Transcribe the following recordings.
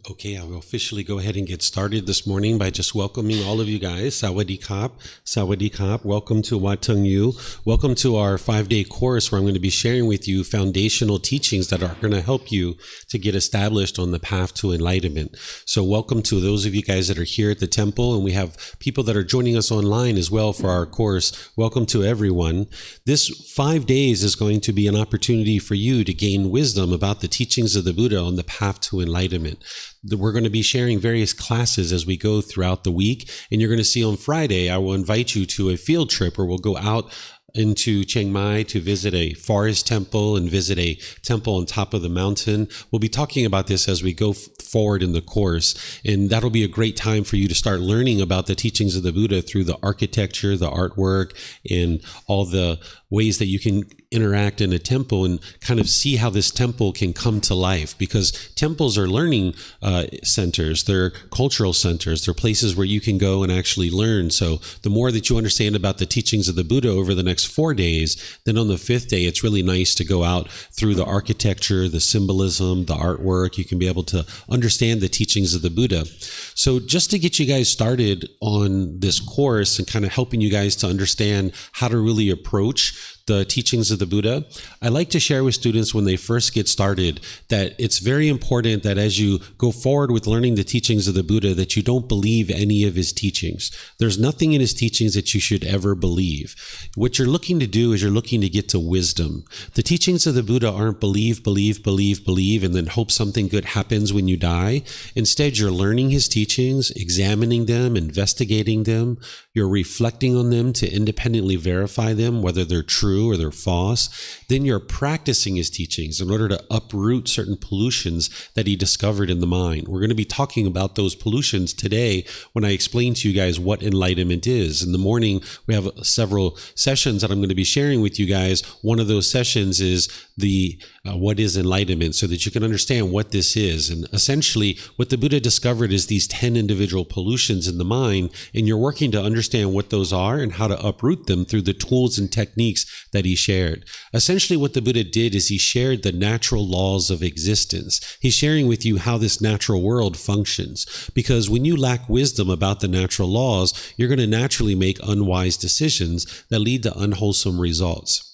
Okay, I will officially go ahead and get started this morning by just welcoming all of you guys. Sawadee Kap, Sawadee Kap. Welcome to Watang Yu. Welcome to our 5-day course where I'm going to be sharing with you foundational teachings that are going to help you to get established on the path to enlightenment. So welcome to those of you guys that are here at the temple, and we have people that are joining us online as well for our course. Welcome to everyone. This 5 days is going to be an opportunity for you to gain wisdom about the teachings of the Buddha on the path to enlightenment. We're going to be sharing various classes as we go throughout the week. And you're going to see on Friday, I will invite you to a field trip where we'll go out into Chiang Mai to visit a forest temple and visit a temple on top of the mountain. We'll be talking about this as we go forward in the course, and that'll be a great time for you to start learning about the teachings of the Buddha through the architecture, the artwork, and all the ways that you can interact in a temple and kind of see how this temple can come to life, because temples are learning centers, they're cultural centers, they're places where you can go and actually learn. So the more that you understand about the teachings of the Buddha over the next 4 days, then on the 5th day, it's really nice to go out through the architecture, the symbolism, the artwork. You can be able to understand the teachings of the Buddha. So just to get you guys started on this course and kind of helping you guys to understand how to really approach the teachings of the Buddha, I like to share with students when they first get started that it's very important that as you go forward with learning the teachings of the Buddha, that you don't believe any of his teachings. There's nothing in his teachings that you should ever believe. What you're looking to do is you're looking to get to wisdom. The teachings of the Buddha aren't believe, and then hope something good happens when you die. Instead, you're learning his teachings, examining them, investigating them. You're reflecting on them to independently verify them, whether they're true or they're false. Then you're practicing his teachings in order to uproot certain pollutions that he discovered in the mind. We're going to be talking about those pollutions today when I explain to you guys what enlightenment is. In the morning, we have several sessions that I'm going to be sharing with you guys. One of those sessions is the what is enlightenment, so that you can understand what this is. And essentially, what the Buddha discovered is these 10 individual pollutions in the mind, and you're working to understand what those are and how to uproot them through the tools and techniques that he shared. Essentially, what the Buddha did is he shared the natural laws of existence. He's sharing with you how this natural world functions, because when you lack wisdom about the natural laws, you're going to naturally make unwise decisions that lead to unwholesome results.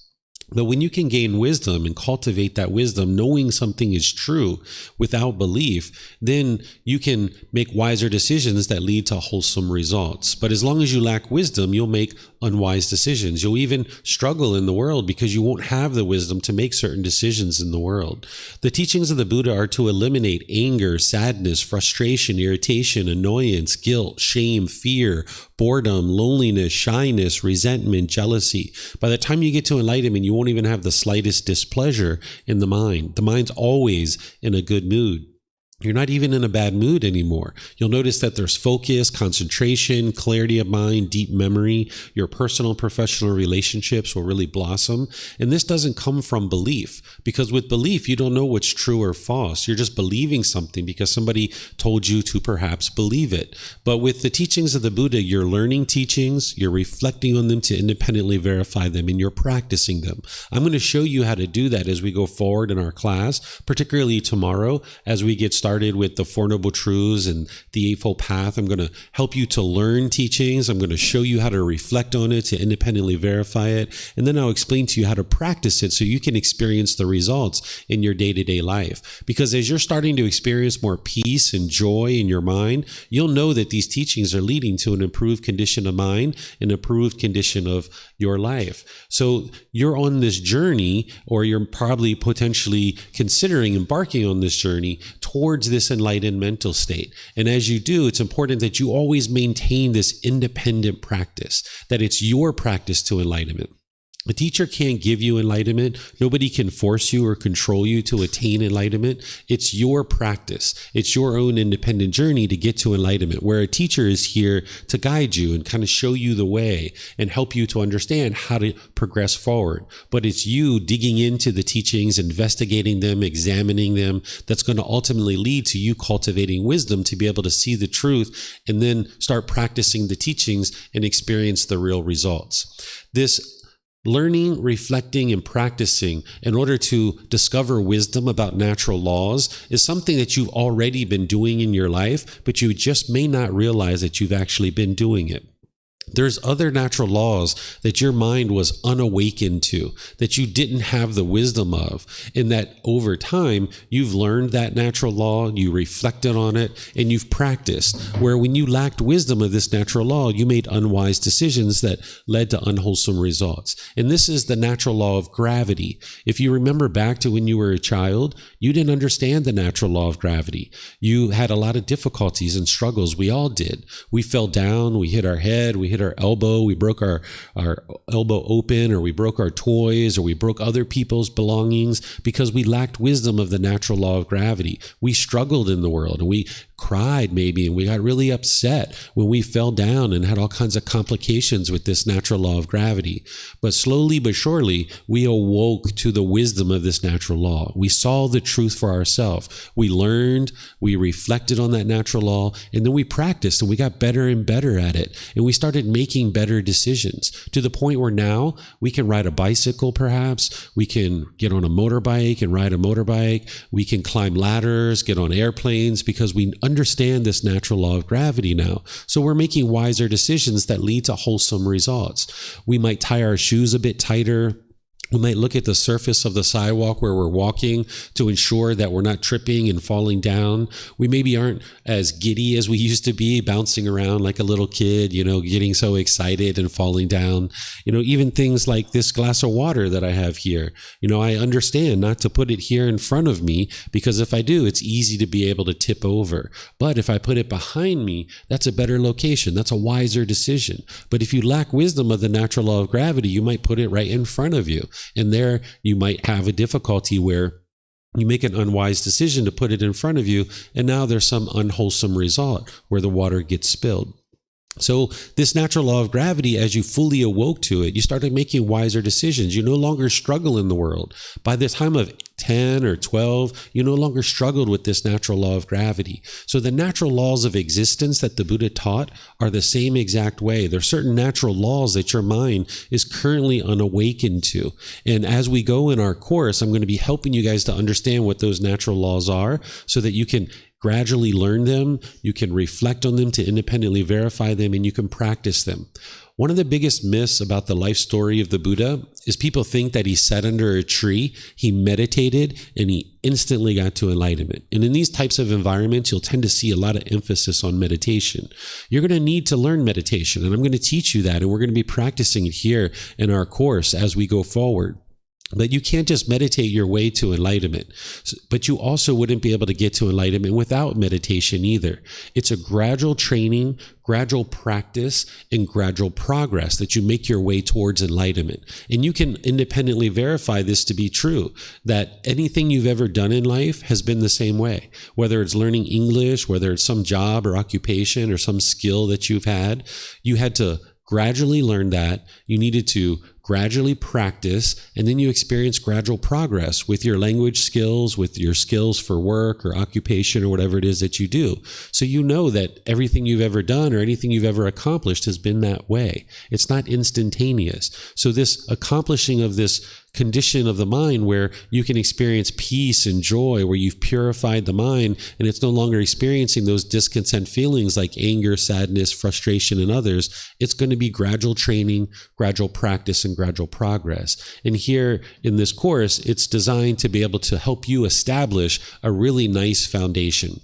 But when you can gain wisdom and cultivate that wisdom, knowing something is true without belief, then you can make wiser decisions that lead to wholesome results. But as long as you lack wisdom, you'll make unwise decisions. You'll even struggle in the world because you won't have the wisdom to make certain decisions in the world. The teachings of the Buddha are to eliminate anger, sadness, frustration, irritation, annoyance, guilt, shame, fear, boredom, loneliness, shyness, resentment, jealousy. By the time you get to enlightenment, you won't even have the slightest displeasure in the mind. The mind's always in a good mood. You're not even in a bad mood anymore. You'll notice that there's focus, concentration, clarity of mind, deep memory. Your personal, professional relationships will really blossom. And this doesn't come from belief, because with belief, you don't know what's true or false. You're just believing something because somebody told you to perhaps believe it. But with the teachings of the Buddha, you're learning teachings, you're reflecting on them to independently verify them, and you're practicing them. I'm going to show you how to do that as we go forward in our class, particularly tomorrow as we get started with the Four Noble Truths and the Eightfold Path. I'm going to help you to learn teachings. I'm going to show you how to reflect on it, to independently verify it. And then I'll explain to you how to practice it so you can experience the results in your day-to-day life. Because as you're starting to experience more peace and joy in your mind, you'll know that these teachings are leading to an improved condition of mind, an improved condition of your life. So you're on this journey, or you're probably potentially considering embarking on this journey towards this enlightened mental state. And as you do, it's important that you always maintain this independent practice, that it's your practice to enlightenment. A teacher can't give you enlightenment. Nobody can force you or control you to attain enlightenment. It's your practice. It's your own independent journey to get to enlightenment, where a teacher is here to guide you and kind of show you the way and help you to understand how to progress forward. But it's you digging into the teachings, investigating them, examining them, that's going to ultimately lead to you cultivating wisdom to be able to see the truth and then start practicing the teachings and experience the real results. This Learning, reflecting, and practicing in order to discover wisdom about natural laws is something that you've already been doing in your life, but you just may not realize that you've actually been doing it. There's other natural laws that your mind was unawakened to, that you didn't have the wisdom of, and that over time, you've learned that natural law, you reflected on it, and you've practiced, where when you lacked wisdom of this natural law, you made unwise decisions that led to unwholesome results. And this is the natural law of gravity. If you remember back to when you were a child, you didn't understand the natural law of gravity. You had a lot of difficulties and struggles. We all did. We fell down, we hit our head, we hit our elbow, we broke our elbow open, or we broke our toys, or we broke other people's belongings because we lacked wisdom of the natural law of gravity. We struggled in the world, and we cried maybe, and we got really upset when we fell down and had all kinds of complications with this natural law of gravity. But slowly but surely, we awoke to the wisdom of this natural law. We saw the truth for ourselves. We learned, we reflected on that natural law, and then we practiced, and we got better and better at it. And we started making better decisions to the point where now we can ride a bicycle, perhaps. We can get on a motorbike and ride a motorbike. We can climb ladders, get on airplanes, because we understand this natural law of gravity now. So we're making wiser decisions that lead to wholesome results. We might tie our shoes a bit tighter. We might look at the surface of the sidewalk where we're walking to ensure that we're not tripping and falling down. We maybe aren't as giddy as we used to be, bouncing around like a little kid, getting so excited and falling down. Even things like this glass of water that I have here. I understand not to put it here in front of me, because if I do, it's easy to be able to tip over. But if I put it behind me, that's a better location. That's a wiser decision. But if you lack wisdom of the natural law of gravity, you might put it right in front of you. And there you might have a difficulty where you make an unwise decision to put it in front of you, and now there's some unwholesome result where the water gets spilled. So this natural law of gravity, as you fully awoke to it, you started making wiser decisions. You no longer struggle in the world. By the time of 10 or 12, you no longer struggled with this natural law of gravity. So the natural laws of existence that the Buddha taught are the same exact way. There are certain natural laws that your mind is currently unawakened to. And as we go in our course, I'm going to be helping you guys to understand what those natural laws are so that you can gradually learn them, you can reflect on them to independently verify them, and you can practice them. One of the biggest myths about the life story of the Buddha is people think that he sat under a tree, he meditated, and he instantly got to enlightenment. And in these types of environments, you'll tend to see a lot of emphasis on meditation. You're going to need to learn meditation, and I'm going to teach you that, and we're going to be practicing it here in our course as we go forward. But you can't just meditate your way to enlightenment. But you also wouldn't be able to get to enlightenment without meditation either. It's a gradual training, gradual practice, and gradual progress that you make your way towards enlightenment. And you can independently verify this to be true, that anything you've ever done in life has been the same way. Whether it's learning English, whether it's some job or occupation or some skill that you had to gradually learn that. You needed to gradually practice, and then you experience gradual progress with your language skills, with your skills for work or occupation or whatever it is that you do. So you know that everything you've ever done or anything you've ever accomplished has been that way. It's not instantaneous. So this accomplishing of this condition of the mind where you can experience peace and joy, where you've purified the mind and it's no longer experiencing those discontent feelings like anger, sadness, frustration, and others, it's going to be gradual training, gradual practice, and gradual progress. And here in this course, it's designed to be able to help you establish a really nice foundation.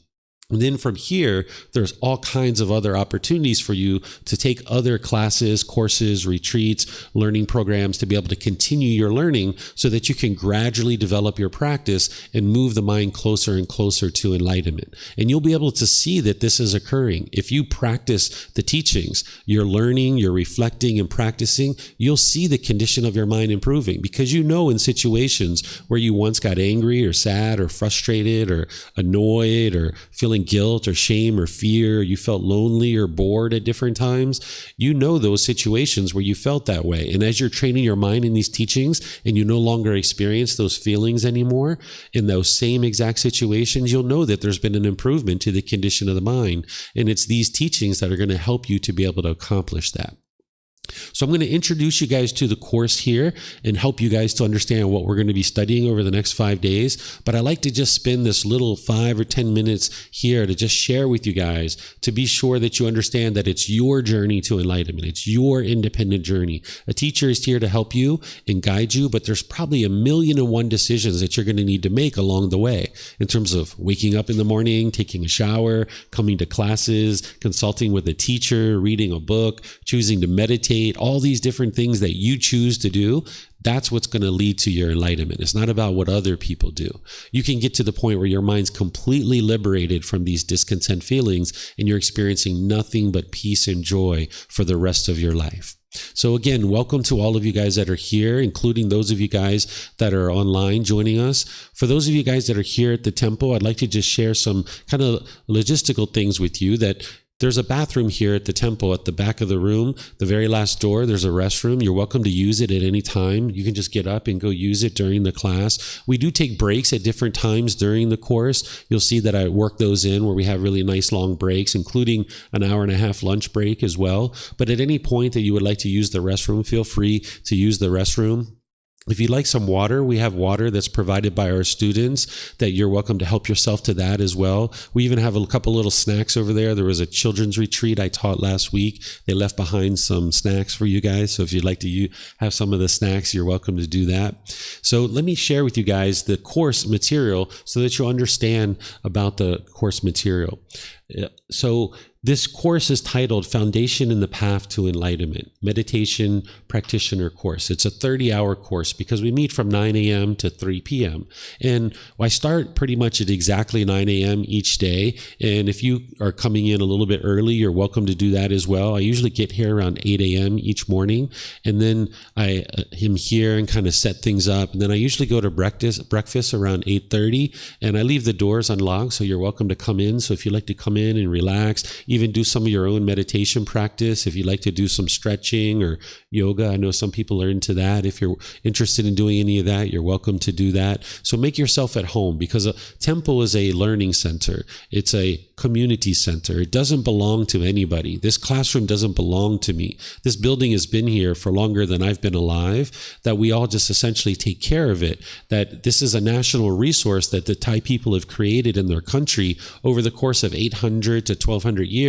And then from here, there's all kinds of other opportunities for you to take other classes, courses, retreats, learning programs to be able to continue your learning so that you can gradually develop your practice and move the mind closer and closer to enlightenment. And you'll be able to see that this is occurring. If you practice the teachings, you're learning, you're reflecting and practicing, you'll see the condition of your mind improving, because you know in situations where you once got angry or sad or frustrated or annoyed or feeling guilt or shame or fear, you felt lonely or bored at different times, you know those situations where you felt that way. And as you're training your mind in these teachings and you no longer experience those feelings anymore in those same exact situations, you'll know that there's been an improvement to the condition of the mind. And it's these teachings that are going to help you to be able to accomplish that. So I'm going to introduce you guys to the course here and help you guys to understand what we're going to be studying over the next 5 days. But I like to just spend this little 5 or 10 minutes here to just share with you guys to be sure that you understand that it's your journey to enlightenment. It's your independent journey. A teacher is here to help you and guide you, but there's probably 1,000,001 decisions that you're going to need to make along the way in terms of waking up in the morning, taking a shower, coming to classes, consulting with a teacher, reading a book, choosing to meditate, all these different things that you choose to do. That's what's going to lead to your enlightenment. It's not about what other people do. You can get to the point where your mind's completely liberated from these discontent feelings and you're experiencing nothing but peace and joy for the rest of your life. So again, welcome to all of you guys that are here, including those of you guys that are online joining us. For those of you guys that are here at the temple, I'd like to just share some kind of logistical things with you. That there's a bathroom here at the temple at the back of the room, the very last door. There's a restroom. You're welcome to use it at any time. You can just get up and go use it during the class. We do take breaks at different times during the course. You'll see that I work those in where we have really nice long breaks, including an 1.5 hour lunch break as well. But at any point that you would like to use the restroom, feel free to use the restroom. If you'd like some water, we have water that's provided by our students that you're welcome to help yourself to that as well. We even have a couple little snacks over there. There was a children's retreat I taught last week. They left behind some snacks for you guys. So if you'd like to have some of the snacks, you're welcome to do that. So let me share with you guys the course material so that you'll understand about the course material. So this course is titled Foundation in the Path to Enlightenment, Meditation Practitioner Course. It's a 30-hour course because we meet from 9 a.m. to 3 p.m. And I start pretty much at exactly 9 a.m. each day. And if you are coming in a little bit early, you're welcome to do that as well. I usually get here around 8 a.m. each morning. And then I am here and kind of set things up. And then I usually go to breakfast around 8:30. And I leave the doors unlocked, so you're welcome to come in. So if you'd like to come in and relax, even do some of your own meditation practice. If you'd like to do some stretching or yoga, I know some people are into that. If you're interested in doing any of that, you're welcome to do that. So make yourself at home, because a temple is a learning center. It's a community center. It doesn't belong to anybody. This classroom doesn't belong to me. This building has been here for longer than I've been alive, that we all just essentially take care of it, that this is a national resource that the Thai people have created in their country over the course of 800 to 1200 years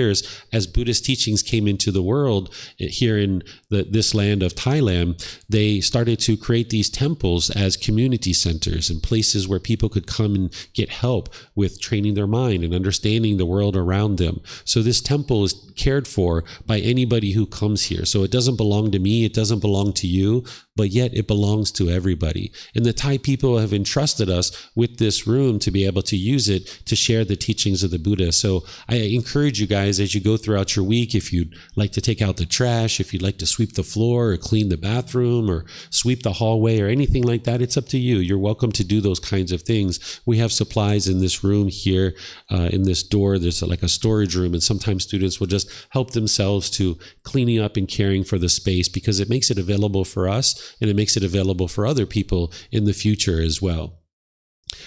as Buddhist teachings came into the world here in this land of Thailand. They started to create these temples as community centers and places where people could come and get help with training their mind and understanding the world around them. So this temple is cared for by anybody who comes here. So it doesn't belong to me, it doesn't belong to you, but yet it belongs to everybody. And the Thai people have entrusted us with this room to be able to use it to share the teachings of the Buddha. So I encourage you guys, as you go throughout your week, if you'd like to take out the trash, if you'd like to sweep the floor or clean the bathroom or sweep the hallway or anything like that, it's up to you. You're welcome to do those kinds of things. We have supplies in this room here, in this door. There's like a storage room, and sometimes students will just help themselves to cleaning up and caring for the space, because it makes it available for us and it makes it available for other people in the future as well.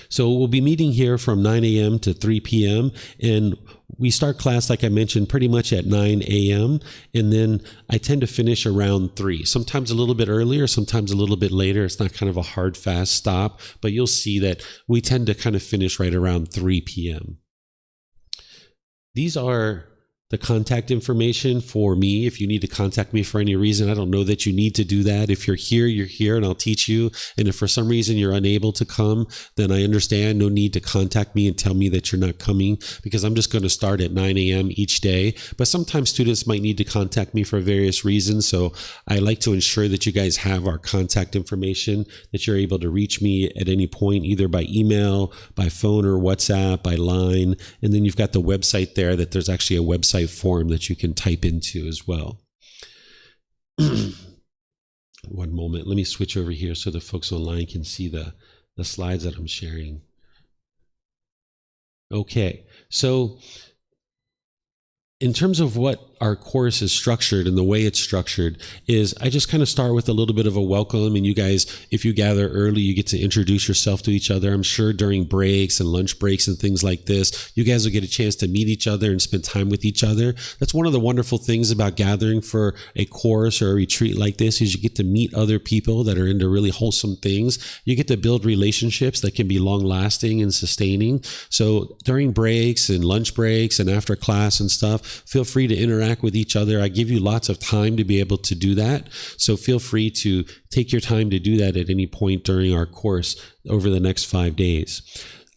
So we'll be meeting here from 9 a.m. to 3 p.m. and we start class, like I mentioned, pretty much at 9 a.m. and then I tend to finish around 3, sometimes a little bit earlier, sometimes a little bit later. It's not kind of a hard, fast stop, but you'll see that we tend to kind of finish right around 3 p.m. These are the contact information for me. If you need to contact me for any reason, I don't know that you need to do that. If you're here and I'll teach you. And if for some reason you're unable to come, then I understand. No need to contact me and tell me that you're not coming, because I'm just going to start at 9 a.m. each day. But sometimes students might need to contact me for various reasons. So I like to ensure that you guys have our contact information, that you're able to reach me at any point, either by email, by phone or WhatsApp, by line. And then you've got the website there, that there's actually a website form that you can type into as well. One moment. Let me switch over here so the folks online can see the slides that I'm sharing. Okay. So in terms of what our course is structured and the way it's structured is I just kind of start with a little bit of a welcome, and you guys, if you gather early, you get to introduce yourself to each other. I'm sure during breaks and lunch breaks and things like this, you guys will get a chance to meet each other and spend time with each other. That's one of the wonderful things about gathering for a course or a retreat like this, is you get to meet other people that are into really wholesome things. You get to build relationships that can be long lasting and sustaining. So during breaks and lunch breaks and after class and stuff, feel free to interact with each other. I give you lots of time to be able to do that. So feel free to take your time to do that at any point during our course over the next 5 days.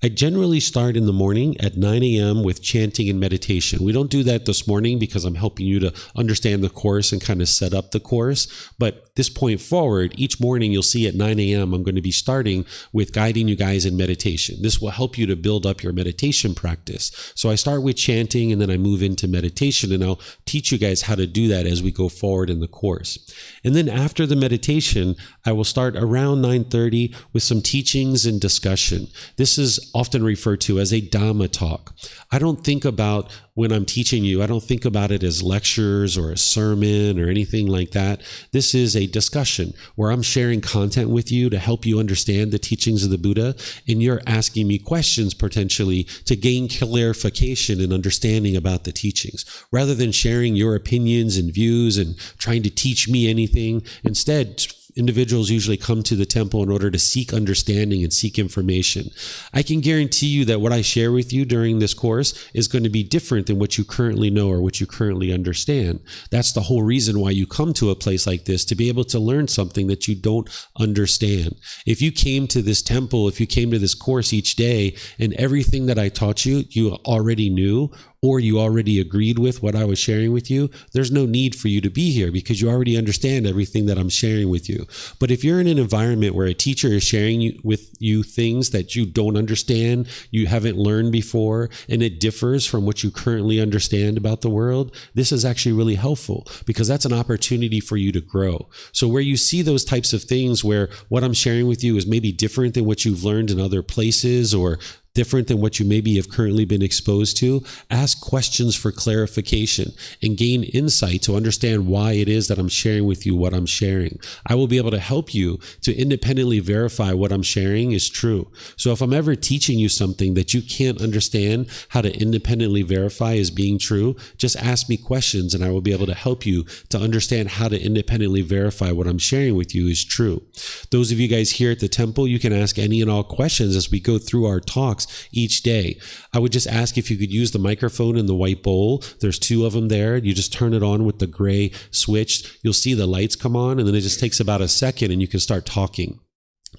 I generally start in the morning at 9 a.m. with chanting and meditation. We don't do that this morning because I'm helping you to understand the course and kind of set up the course. But this point forward, each morning you'll see at 9 a.m. I'm going to be starting with guiding you guys in meditation. This will help you to build up your meditation practice. So I start with chanting and then I move into meditation, and I'll teach you guys how to do that as we go forward in the course. And then after the meditation, I will start around 9:30 with some teachings and discussion. This is often referred to as a Dhamma talk. I don't think about, when I'm teaching you, I don't think about it as lectures or a sermon or anything like that. This is a discussion where I'm sharing content with you to help you understand the teachings of the Buddha, and you're asking me questions potentially to gain clarification and understanding about the teachings. Rather than sharing your opinions and views and trying to teach me anything, instead, individuals usually come to the temple in order to seek understanding and seek information. I can guarantee you that what I share with you during this course is going to be different than what you currently know or what you currently understand. That's the whole reason why you come to a place like this, to be able to learn something that you don't understand. If you came to this temple, if you came to this course each day and everything that I taught you, you already knew, or you already agreed with what I was sharing with you, there's no need for you to be here because you already understand everything that I'm sharing with you. But if you're in an environment where a teacher is sharing with you things that you don't understand, you haven't learned before, and it differs from what you currently understand about the world, this is actually really helpful because that's an opportunity for you to grow. So where you see those types of things where what I'm sharing with you is maybe different than what you've learned in other places or different than what you maybe have currently been exposed to, ask questions for clarification and gain insight to understand why it is that I'm sharing with you what I'm sharing. I will be able to help you to independently verify what I'm sharing is true. So if I'm ever teaching you something that you can't understand how to independently verify as being true, just ask me questions and I will be able to help you to understand how to independently verify what I'm sharing with you is true. Those of you guys here at the temple, you can ask any and all questions as we go through our talks each day. I would just ask if you could use the microphone in the white bowl. There's 2 of them there. You just turn it on with the gray switch. You'll see the lights come on, and then it just takes about a second and you can start talking.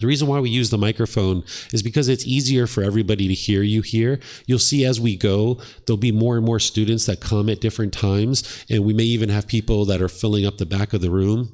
The reason why we use the microphone is because it's easier for everybody to hear you here. You'll see as we go, there'll be more and more students that come at different times, and we may even have people that are filling up the back of the room.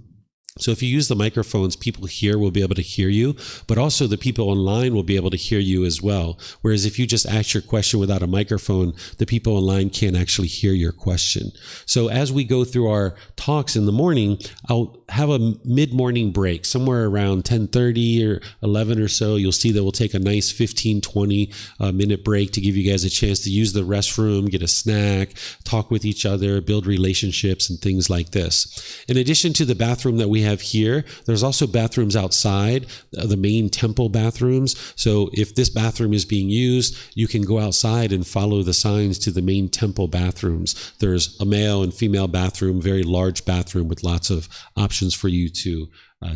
So if you use the microphones, people here will be able to hear you, but also the people online will be able to hear you as well. Whereas if you just ask your question without a microphone, the people online can't actually hear your question. So as we go through our talks in the morning, I'll have a mid-morning break, somewhere around 10:30 or 11 or so. You'll see that we'll take a nice 15, 20 minute break to give you guys a chance to use the restroom, get a snack, talk with each other, build relationships and things like this. In addition to the bathroom that we have here, there's also bathrooms outside, the main temple bathrooms. So if this bathroom is being used, you can go outside and follow the signs to the main temple bathrooms. There's a male and female bathroom, very large bathroom with lots of options for you to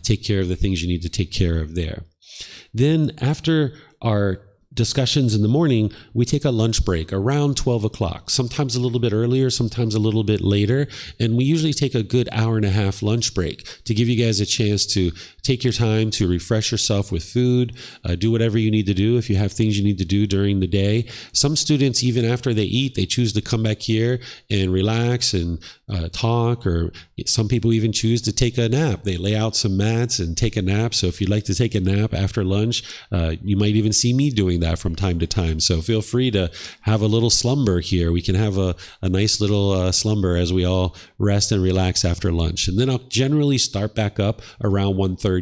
take care of the things you need to take care of there. Then after our discussions in the morning, we take a lunch break around 12 o'clock, sometimes a little bit earlier, sometimes a little bit later. And we usually take a good hour and a half lunch break to give you guys a chance to take your time to refresh yourself with food, do whatever you need to do if you have things you need to do during the day. Some students, even after they eat, they choose to come back here and relax and talk, or some people even choose to take a nap. They lay out some mats and take a nap. So if you'd like to take a nap after lunch, you might even see me doing that from time to time. So feel free to have a little slumber here. We can have a nice little slumber as we all rest and relax after lunch. And then I'll generally start back up around 1:30.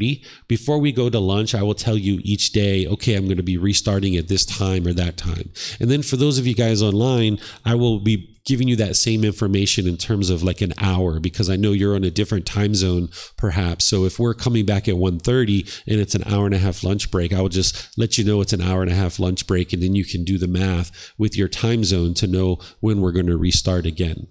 Before we go to lunch, I will tell you each day, okay, I'm going to be restarting at this time or that time. And then for those of you guys online, I will be giving you that same information in terms of like an hour, because I know you're on a different time zone perhaps. So if we're coming back at 1:30 and it's an hour and a half lunch break, I will just let you know it's an hour and a half lunch break, and then you can do the math with your time zone to know when we're going to restart again.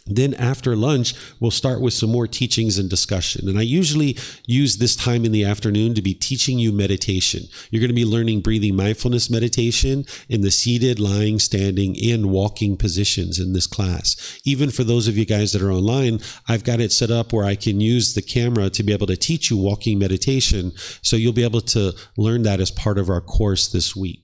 Then after lunch, we'll start with some more teachings and discussion. And I usually use this time in the afternoon to be teaching you meditation. You're going to be learning breathing mindfulness meditation in the seated, lying, standing, and walking positions in this class. Even for those of you guys that are online, I've got it set up where I can use the camera to be able to teach you walking meditation. So you'll be able to learn that as part of our course this week.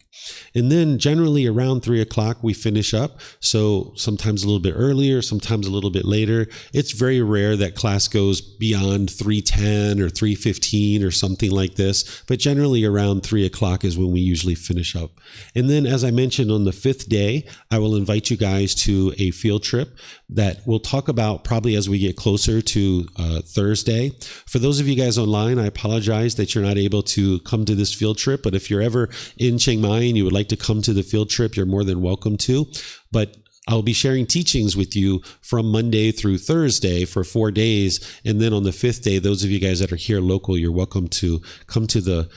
And then generally around 3 o'clock, we finish up. So sometimes a little bit earlier, sometimes a little bit later. It's very rare that class goes beyond 3:10 or 3:15 or something like this. But generally around 3 o'clock is when we usually finish up. And then, as I mentioned, on the 5th day, I will invite you guys to a field trip that we'll talk about probably as we get closer to Thursday. For those of you guys online, I apologize that you're not able to come to this field trip. But if you're ever in Chiang Mai and you would like to come to the field trip, you're more than welcome to. But I'll be sharing teachings with you from Monday through Thursday for 4 days. And then on the 5th day, those of you guys that are here local, you're welcome to come to the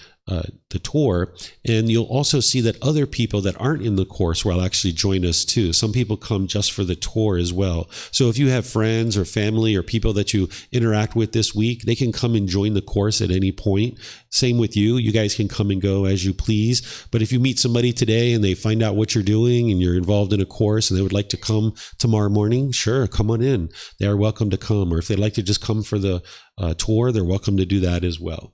tour. And you'll also see that other people that aren't in the course will actually join us too. Some people come just for the tour as well. So if you have friends or family or people that you interact with this week, they can come and join the course at any point. Same with you. You guys can come and go as you please. But if you meet somebody today and they find out what you're doing and you're involved in a course and they would like to come tomorrow morning, sure, come on in. They are welcome to come. Or if they'd like to just come for the tour, they're welcome to do that as well.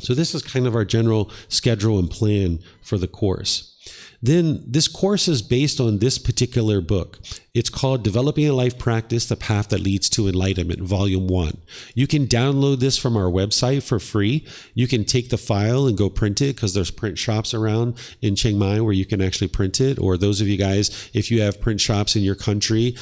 So this is kind of our general schedule and plan for the course. Then this course is based on this particular book. It's called Developing a Life Practice, The Path That Leads to Enlightenment, Volume 1. You can download this from our website for free. You can take the file and go print it because there's print shops around in Chiang Mai where you can actually print it. Or those of you guys, if you have print shops in your country,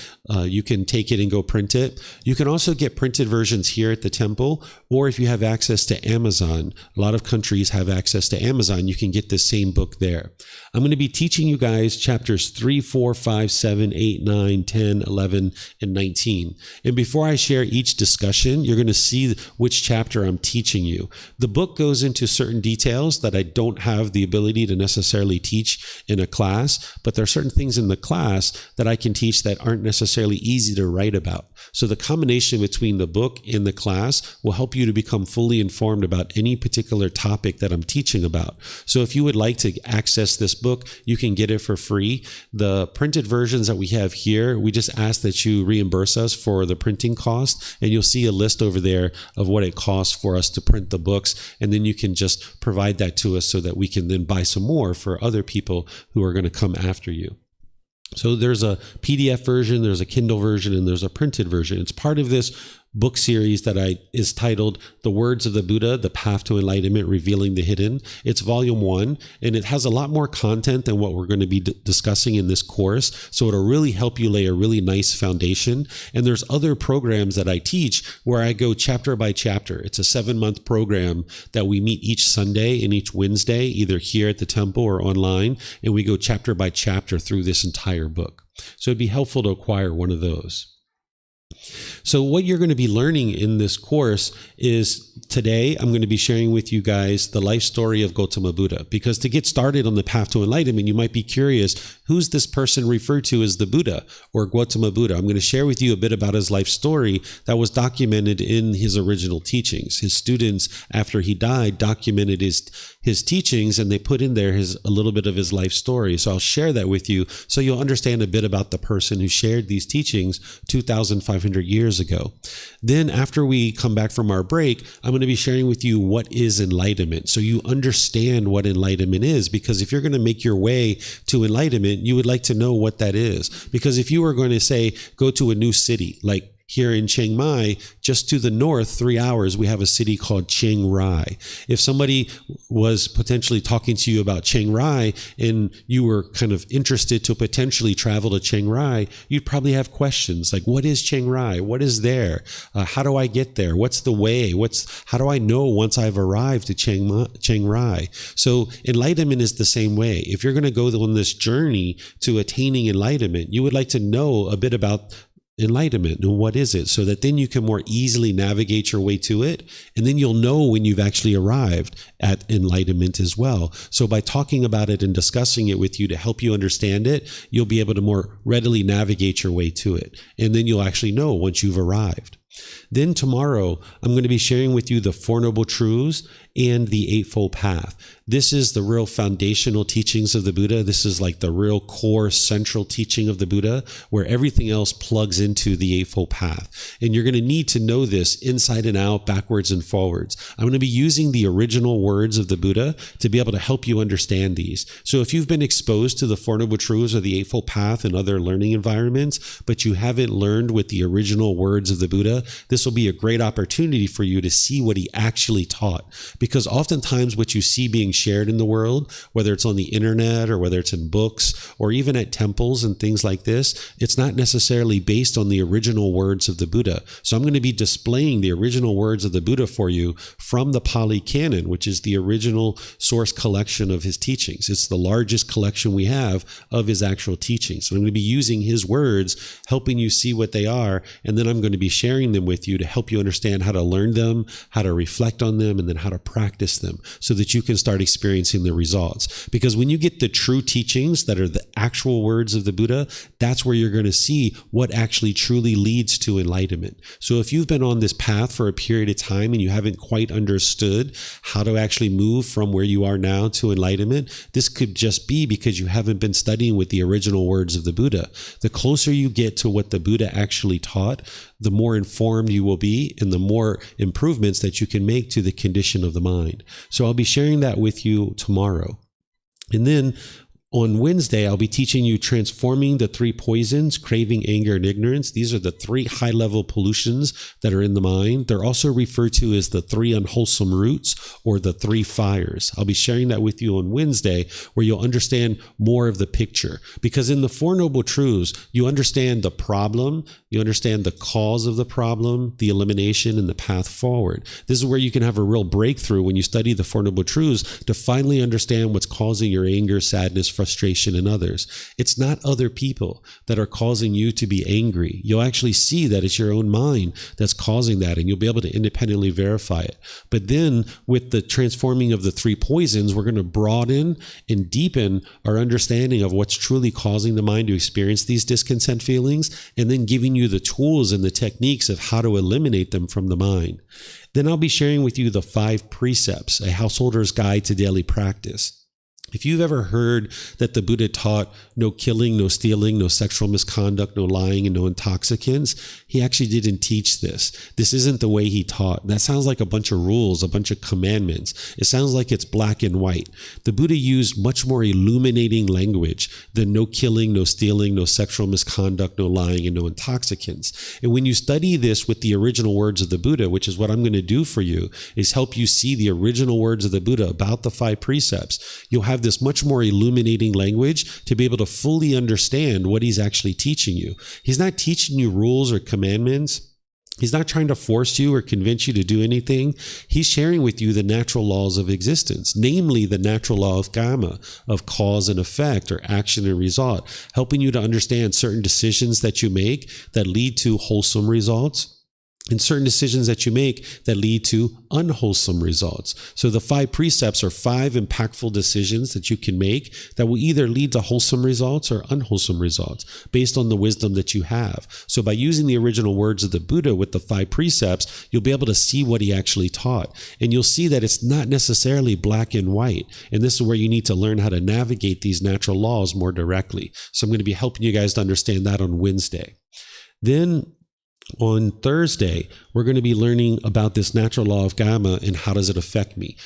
you can take it and go print it. You can also get printed versions here at the temple, or if you have access to Amazon, a lot of countries have access to Amazon, you can get this same book there. I'm going to be teaching you guys chapters 3, 4, 5, 7, 8, 9, 10, 11, and 19. And before I share each discussion, you're going to see which chapter I'm teaching you. The book goes into certain details that I don't have the ability to necessarily teach in a class, but there are certain things in the class that I can teach that aren't necessarily easy to write about. So the combination between the book and the class will help you to become fully informed about any particular topic that I'm teaching about. So if you would like to access this book, you can get it for free. The printed versions that we have here, we just ask that you reimburse us for the printing cost, and you'll see a list over there of what it costs for us to print the books, and then you can just provide that to us so that we can then buy some more for other people who are going to come after you. So there's a PDF version, there's a Kindle version, and there's a printed version. It's part of this book series that is titled The Words of the Buddha, The Path to Enlightenment, Revealing the Hidden. It's volume 1, and it has a lot more content than what we're going to be discussing in this course. So it'll really help you lay a really nice foundation. And there's other programs that I teach where I go chapter by chapter. It's a 7-month program that we meet each Sunday and each Wednesday, either here at the temple or online. And we go chapter by chapter through this entire book. So it'd be helpful to acquire one of those. So what you're going to be learning in this course is today I'm going to be sharing with you guys the life story of Gotama Buddha, because to get started on the path to enlightenment, you might be curious, who's this person referred to as the Buddha or Gotama Buddha? I'm going to share with you a bit about his life story that was documented in his original teachings. His students, after he died, documented his teachings, and they put in there a little bit of his life story. So I'll share that with you so you'll understand a bit about the person who shared these teachings 2,500 years ago. Then after we come back from our break, I'm going to be sharing with you what is enlightenment, so you understand what enlightenment is, because if you're going to make your way to enlightenment, you would like to know what that is. Because if you were going to say, go to a new city, like here in Chiang Mai, just to the north, 3 hours, we have a city called Chiang Rai. If somebody was potentially talking to you about Chiang Rai and you were kind of interested to potentially travel to Chiang Rai, you'd probably have questions like, what is Chiang Rai? What is there? How do I get there? What's the way? How do I know once I've arrived to Chiang Rai? So enlightenment is the same way. If you're going to go on this journey to attaining enlightenment, you would like to know a bit about enlightenment and what is it, so that then you can more easily navigate your way to it, and then you'll know when you've actually arrived at enlightenment as well. So by talking about it and discussing it with you to help you understand it, you'll be able to more readily navigate your way to it, and then you'll actually know once you've arrived. Then tomorrow, I'm going to be sharing with you the Four Noble Truths and the Eightfold Path. This is the real foundational teachings of the Buddha. This is like the real core central teaching of the Buddha, where everything else plugs into the Eightfold Path. And you're going to need to know this inside and out, backwards and forwards. I'm going to be using the original words of the Buddha to be able to help you understand these. So if you've been exposed to the Four Noble Truths or the Eightfold Path in other learning environments, but you haven't learned with the original words of the Buddha, this will be a great opportunity for you to see what he actually taught. Because oftentimes what you see being shared in the world, whether it's on the internet or whether it's in books or even at temples and things like this, it's not necessarily based on the original words of the Buddha. So I'm going to be displaying the original words of the Buddha for you from the Pali Canon, which is the original source collection of his teachings. It's the largest collection we have of his actual teachings. So I'm going to be using his words, helping you see what they are, and then I'm going to be sharing them with you to help you understand how to learn them, how to reflect on them, and then how to practice them so that you can start experiencing the results. Because when you get the true teachings that are the actual words of the Buddha, that's where you're going to see what actually truly leads to enlightenment. So if you've been on this path for a period of time and you haven't quite understood how to actually move from where you are now to enlightenment, this could just be because you haven't been studying with the original words of the Buddha. The closer you get to what the Buddha actually taught, the more informed you will be and the more improvements that you can make to the condition of the mind. So I'll be sharing that with you tomorrow. And then on Wednesday, I'll be teaching you transforming the three poisons, craving, anger, and ignorance. These are the three high-level pollutions that are in the mind. They're also referred to as the three unwholesome roots or the three fires. I'll be sharing that with you on Wednesday, where you'll understand more of the picture. Because in the Four Noble Truths, you understand the problem, you understand the cause of the problem, the elimination, and the path forward. This is where you can have a real breakthrough when you study the Four Noble Truths to finally understand what's causing your anger, sadness, frustration in others. It's not other people that are causing you to be angry. You'll actually see that it's your own mind that's causing that, and you'll be able to independently verify it. But then with the transforming of the three poisons, we're going to broaden and deepen our understanding of what's truly causing the mind to experience these discontent feelings, and then giving you the tools and the techniques of how to eliminate them from the mind. Then I'll be sharing with you the 5 precepts, a householder's guide to daily practice. If you've ever heard that the Buddha taught no killing, no stealing, no sexual misconduct, no lying, and no intoxicants, he actually didn't teach this. This isn't the way he taught. That sounds like a bunch of rules, a bunch of commandments. It sounds like it's black and white. The Buddha used much more illuminating language than no killing, no stealing, no sexual misconduct, no lying, and no intoxicants. And when you study this with the original words of the Buddha, which is what I'm going to do for you, is help you see the original words of the Buddha about the 5 precepts, you'll have this much more illuminating language to be able to fully understand what he's actually teaching you. He's not teaching you rules or commandments. He's not trying to force you or convince you to do anything. He's sharing with you the natural laws of existence, namely the natural law of karma, of cause and effect, or action and result, helping you to understand certain decisions that you make that lead to wholesome results, and certain decisions that you make that lead to unwholesome results. So the 5 precepts are 5 impactful decisions that you can make that will either lead to wholesome results or unwholesome results based on the wisdom that you have. So by using the original words of the Buddha with the 5 precepts, you'll be able to see what he actually taught. And you'll see that it's not necessarily black and white. And this is where you need to learn how to navigate these natural laws more directly. So I'm going to be helping you guys to understand that on Wednesday. Then on Thursday, we're going to be learning about this natural law of karma and how does it affect me.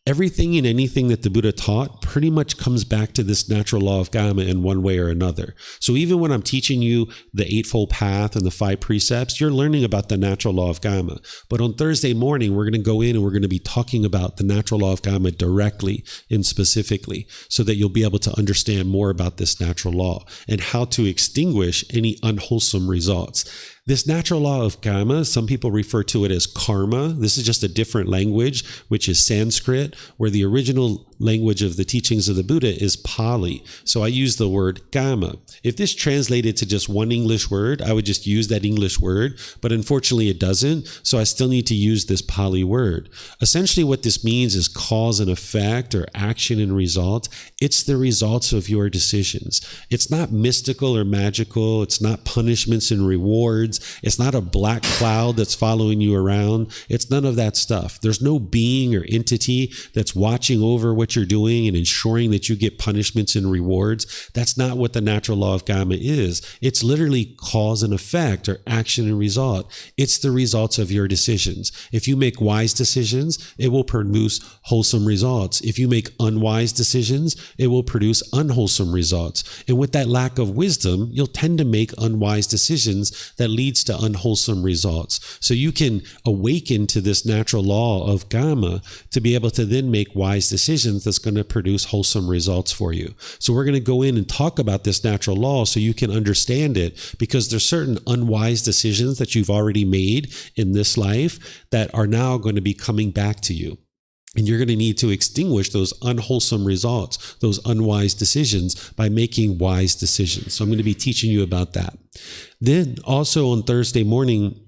Everything and anything that the Buddha taught pretty much comes back to this natural law of karma in one way or another. So even when I'm teaching you the Eightfold Path and the 5 precepts, you're learning about the natural law of karma. But on Thursday morning, we're going to go in and we're going to be talking about the natural law of karma directly and specifically, so that you'll be able to understand more about this natural law and how to extinguish any unwholesome results. This natural law of karma, some people refer to it as karma. This is just a different language, which is Sanskrit, where the original language of the teachings of the Buddha is Pali. So I use the word karma. If this translated to just one English word, I would just use that English word, but unfortunately it doesn't. So I still need to use this Pali word. Essentially what this means is cause and effect, or action and result. It's the results of your decisions. It's not mystical or magical. It's not punishments and rewards. It's not a black cloud that's following you around. It's none of that stuff. There's no being or entity that's watching over what you're doing and ensuring that you get punishments and rewards. That's not what the natural law of karma is. It's literally cause and effect, or action and result. It's the results of your decisions. If you make wise decisions, it will produce wholesome results. If you make unwise decisions, it will produce unwholesome results. And with that lack of wisdom, you'll tend to make unwise decisions that leads to unwholesome results. So you can awaken to this natural law of karma to be able to then make wise decisions that's going to produce wholesome results for you. So we're going to go in and talk about this natural law so you can understand it, because there's certain unwise decisions that you've already made in this life that are now going to be coming back to you. And you're going to need to extinguish those unwholesome results, those unwise decisions, by making wise decisions. So I'm going to be teaching you about that. Then also on Thursday morning,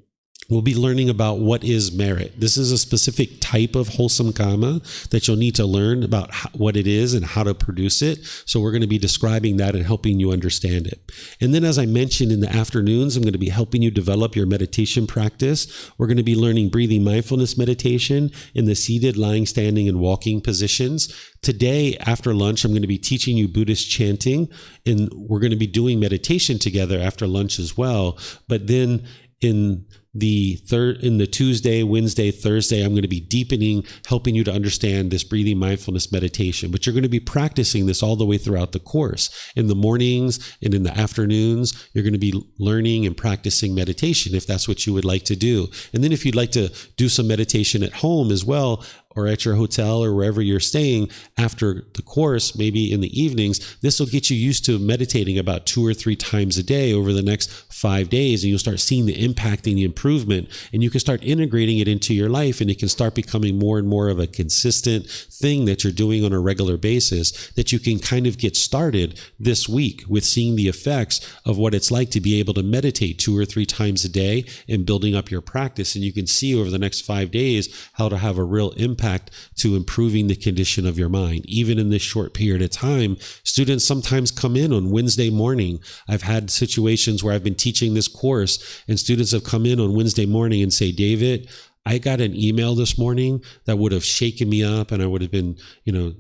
we'll be learning about what is merit. This is a specific type of wholesome karma that you'll need to learn about what it is and how to produce it. So we're going to be describing that and helping you understand it. And then, as I mentioned, in the afternoons, I'm going to be helping you develop your meditation practice. We're going to be learning breathing mindfulness meditation in the seated, lying, standing, and walking positions. Today, after lunch, I'm going to be teaching you Buddhist chanting, and we're going to be doing meditation together after lunch as well. But then in the Tuesday, Wednesday, Thursday, I'm going to be deepening, helping you to understand this breathing mindfulness meditation. But you're going to be practicing this all the way throughout the course. In the mornings and in the afternoons, you're going to be learning and practicing meditation if that's what you would like to do. And then if you'd like to do some meditation at home as well, or at your hotel or wherever you're staying after the course, maybe in the evenings, this will get you used to meditating about 2 or 3 times a day over the next 5 days. And you'll start seeing the impact and the improvement, and you can start integrating it into your life, and it can start becoming more and more of a consistent thing that you're doing on a regular basis, that you can kind of get started this week with seeing the effects of what it's like to be able to meditate 2 or 3 times a day and building up your practice. And you can see over the next 5 days how to have a real impact to improving the condition of your mind. Even in this short period of time, students sometimes come in on Wednesday morning. I've had situations where I've been teaching this course and students have come in on Wednesday morning and say, David, I got an email this morning that would have shaken me up, and I would have been,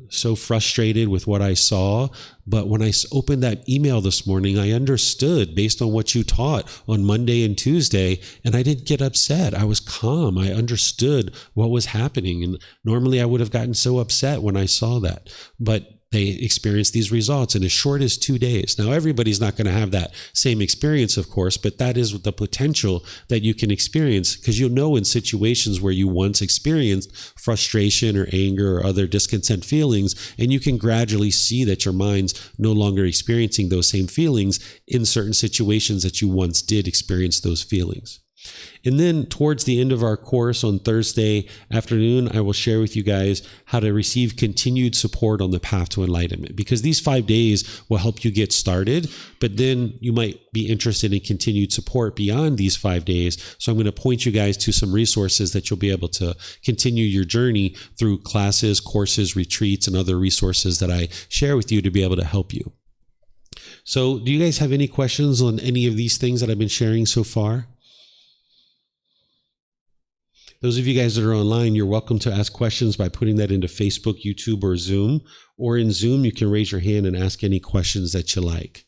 so frustrated with what I saw. But when I opened that email this morning, I understood based on what you taught on Monday and Tuesday, and I didn't get upset. I was calm. I understood what was happening. And normally I would have gotten so upset when I saw that. But they experience these results in as short as 2 days. Now, everybody's not going to have that same experience, of course, but that is the potential that you can experience, because you'll know in situations where you once experienced frustration or anger or other discontent feelings, and you can gradually see that your mind's no longer experiencing those same feelings in certain situations that you once did experience those feelings. And then towards the end of our course on Thursday afternoon, I will share with you guys how to receive continued support on the path to enlightenment, because these 5 days will help you get started, but then you might be interested in continued support beyond these 5 days. So I'm going to point you guys to some resources that you'll be able to continue your journey through classes, courses, retreats, and other resources that I share with you to be able to help you. So do you guys have any questions on any of these things that I've been sharing so far? Those of you guys that are online, you're welcome to ask questions by putting that into Facebook, YouTube, or Zoom. Or in Zoom, you can raise your hand and ask any questions that you like.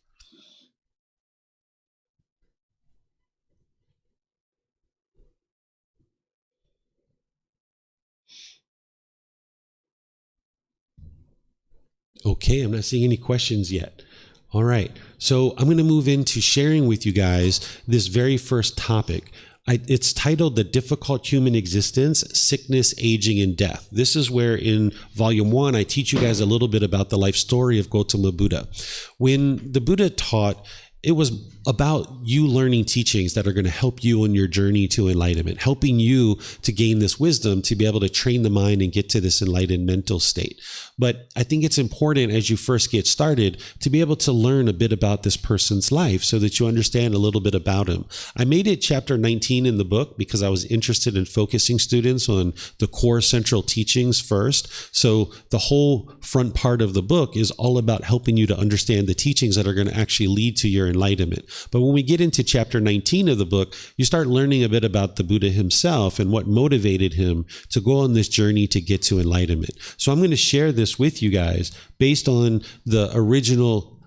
Okay, I'm not seeing any questions yet. All right, so I'm going to move into sharing with you guys this very first topic. It's titled The Difficult Human Existence, Sickness, Aging, and Death. This is where in Volume 1, I teach you guys a little bit about the life story of Gotama Buddha. When the Buddha taught, it was about you learning teachings that are going to help you on your journey to enlightenment, helping you to gain this wisdom to be able to train the mind and get to this enlightened mental state. But I think it's important as you first get started to be able to learn a bit about this person's life so that you understand a little bit about him. I made it chapter 19 in the book because I was interested in focusing students on the core central teachings first. So the whole front part of the book is all about helping you to understand the teachings that are going to actually lead to your enlightenment. But when we get into chapter 19 of the book, you start learning a bit about the Buddha himself and what motivated him to go on this journey to get to enlightenment. So I'm going to share this with you guys based on the original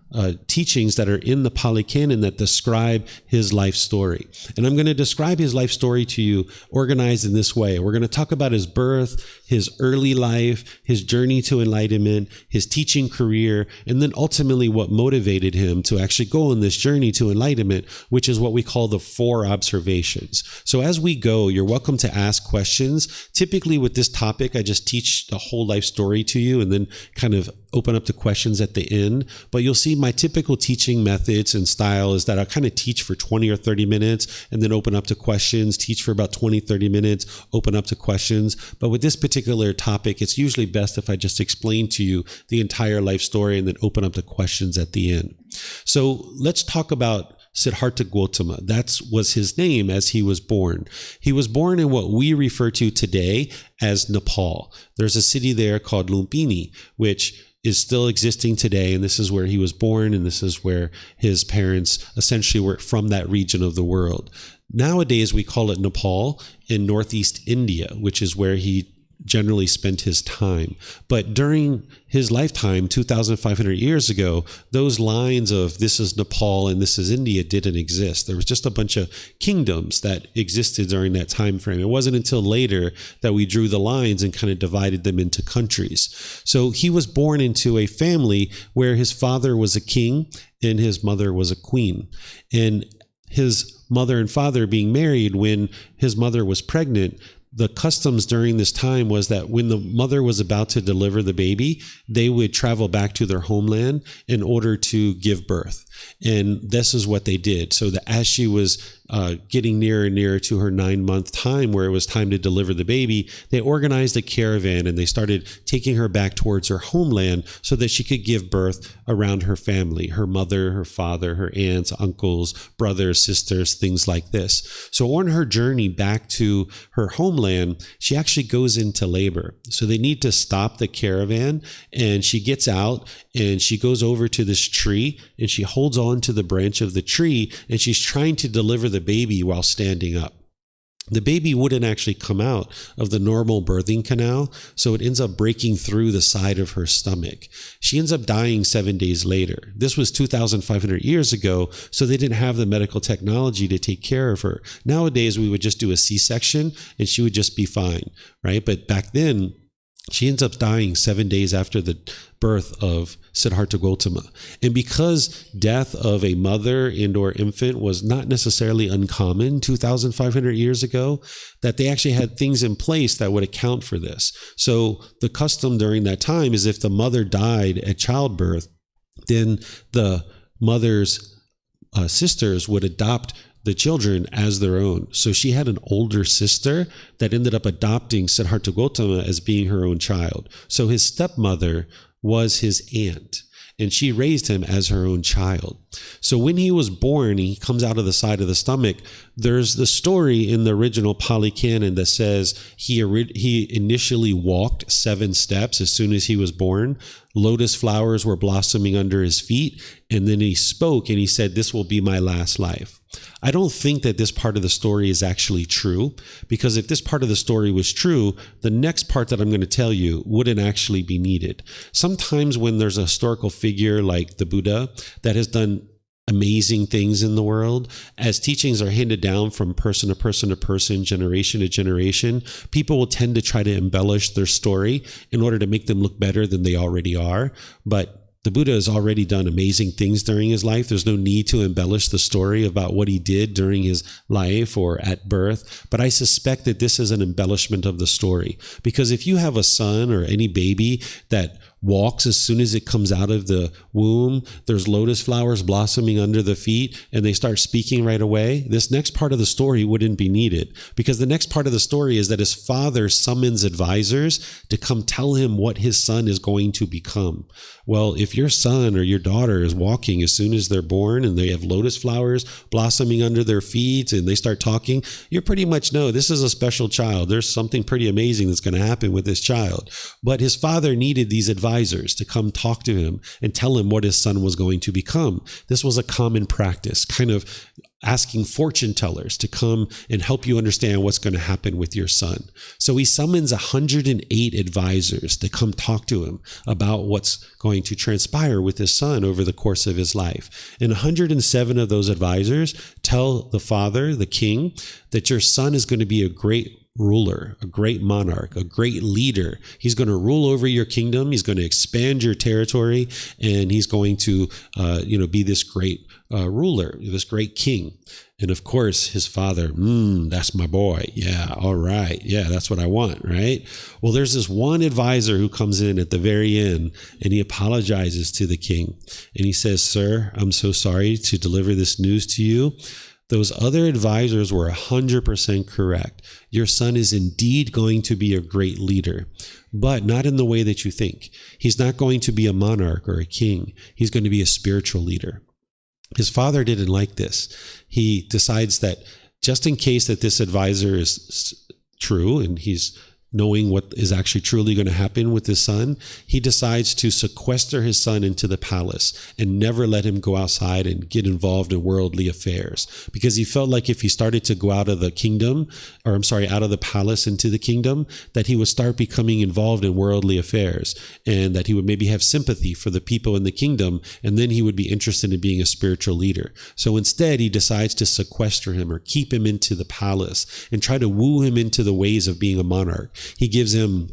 teachings that are in the Pali Canon that describe his life story. And I'm going to describe his life story to you organized in this way. We're going to talk about his birth, his early life, his journey to enlightenment, his teaching career, and then ultimately what motivated him to actually go on this journey to enlightenment, which is what we call the 4 observations. So as we go, you're welcome to ask questions. Typically with this topic, I just teach the whole life story to you and then kind of open up to questions at the end. But you'll see my typical teaching methods and style is that I kind of teach for 20 or 30 minutes and then open up to questions, teach for about 20, 30 minutes, open up to questions. But with this particular topic, it's usually best if I just explain to you the entire life story and then open up to questions at the end. So let's talk about Siddhartha Gotama. That was his name as he was born. He was born in what we refer to today as Nepal. There's a city there called Lumpini, which is still existing today, and this is where he was born, and this is where his parents essentially were from that region of the world. Nowadays, we call it Nepal in northeast India, which is where he generally spent his time. But during his lifetime, 2,500 years ago, those lines of this is Nepal and this is India didn't exist. There was just a bunch of kingdoms that existed during that time frame. It wasn't until later that we drew the lines and kind of divided them into countries. So he was born into a family where his father was a king and his mother was a queen. And his mother and father being married when his mother was pregnant, the customs during this time was that when the mother was about to deliver the baby, they would travel back to their homeland in order to give birth. And this is what they did. So that as she was getting nearer and nearer to her 9-month time where it was time to deliver the baby, they organized a caravan and they started taking her back towards her homeland so that she could give birth around her family, her mother, her father, her aunts, uncles, brothers, sisters, things like this. So on her journey back to her homeland, she actually goes into labor. So they need to stop the caravan, and she gets out and she goes over to this tree and she holds on to the branch of the tree and she's trying to deliver the baby while standing up. The baby wouldn't actually come out of the normal birthing canal, so it ends up breaking through the side of her stomach. She ends up dying 7 days later. This was 2,500 years ago, so they didn't have the medical technology to take care of her. Nowadays, we would just do a C-section and she would just be fine, right? But back then, she ends up dying 7 days after the birth of Siddhartha Gotama. And because death of a mother and or infant was not necessarily uncommon 2,500 years ago, that they actually had things in place that would account for this. So the custom during that time is if the mother died at childbirth, then the mother's sisters would adopt the children as their own. So she had an older sister that ended up adopting Siddhartha Gotama as being her own child. So his stepmother was his aunt, and she raised him as her own child. So when he was born, he comes out of the side of the stomach. There's the story in the original Pali Canon that says he initially walked 7 steps as soon as he was born. Lotus flowers were blossoming under his feet, and then he spoke and he said, "This will be my last life." I don't think that this part of the story is actually true, because if this part of the story was true, the next part that I'm going to tell you wouldn't actually be needed. Sometimes when there's a historical figure like the Buddha that has done amazing things in the world, as teachings are handed down from person to person to person, generation to generation, people will tend to try to embellish their story in order to make them look better than they already are. But the Buddha has already done amazing things during his life. There's no need to embellish the story about what he did during his life or at birth. But I suspect that this is an embellishment of the story. Because if you have a son or any baby that walks as soon as it comes out of the womb, there's lotus flowers blossoming under the feet, and they start speaking right away, this next part of the story wouldn't be needed. Because the next part of the story is that his father summons advisors to come tell him what his son is going to become. Well, if your son or your daughter is walking as soon as they're born and they have lotus flowers blossoming under their feet and they start talking, you pretty much know this is a special child. There's something pretty amazing that's going to happen with this child. But his father needed these advisors to come talk to him and tell him what his son was going to become. This was a common practice, kind of asking fortune tellers to come and help you understand what's going to happen with your son. So he summons 108 advisors to come talk to him about what's going to transpire with his son over the course of his life. And 107 of those advisors tell the father, the king, that your son is going to be a great ruler, a great monarch, a great leader. He's going to rule over your kingdom. He's going to expand your territory, and he's going to, be this great ruler, this great king. And of course, his father, that's my boy. Yeah, all right. Yeah, that's what I want, right? Well, there's this one advisor who comes in at the very end, and he apologizes to the king. And he says, "Sir, I'm so sorry to deliver this news to you. Those other advisors were 100% correct. Your son is indeed going to be a great leader, but not in the way that you think. He's not going to be a monarch or a king. He's going to be a spiritual leader." His father didn't like this. He decides that just in case that this advisor is true and he's knowing what is actually truly going to happen with his son, he decides to sequester his son into the palace and never let him go outside and get involved in worldly affairs. Because he felt like if he started to go out of the out of the palace into the kingdom, that he would start becoming involved in worldly affairs, and that he would maybe have sympathy for the people in the kingdom, and then he would be interested in being a spiritual leader. So instead, he decides to sequester him or keep him into the palace and try to woo him into the ways of being a monarch. He gives him,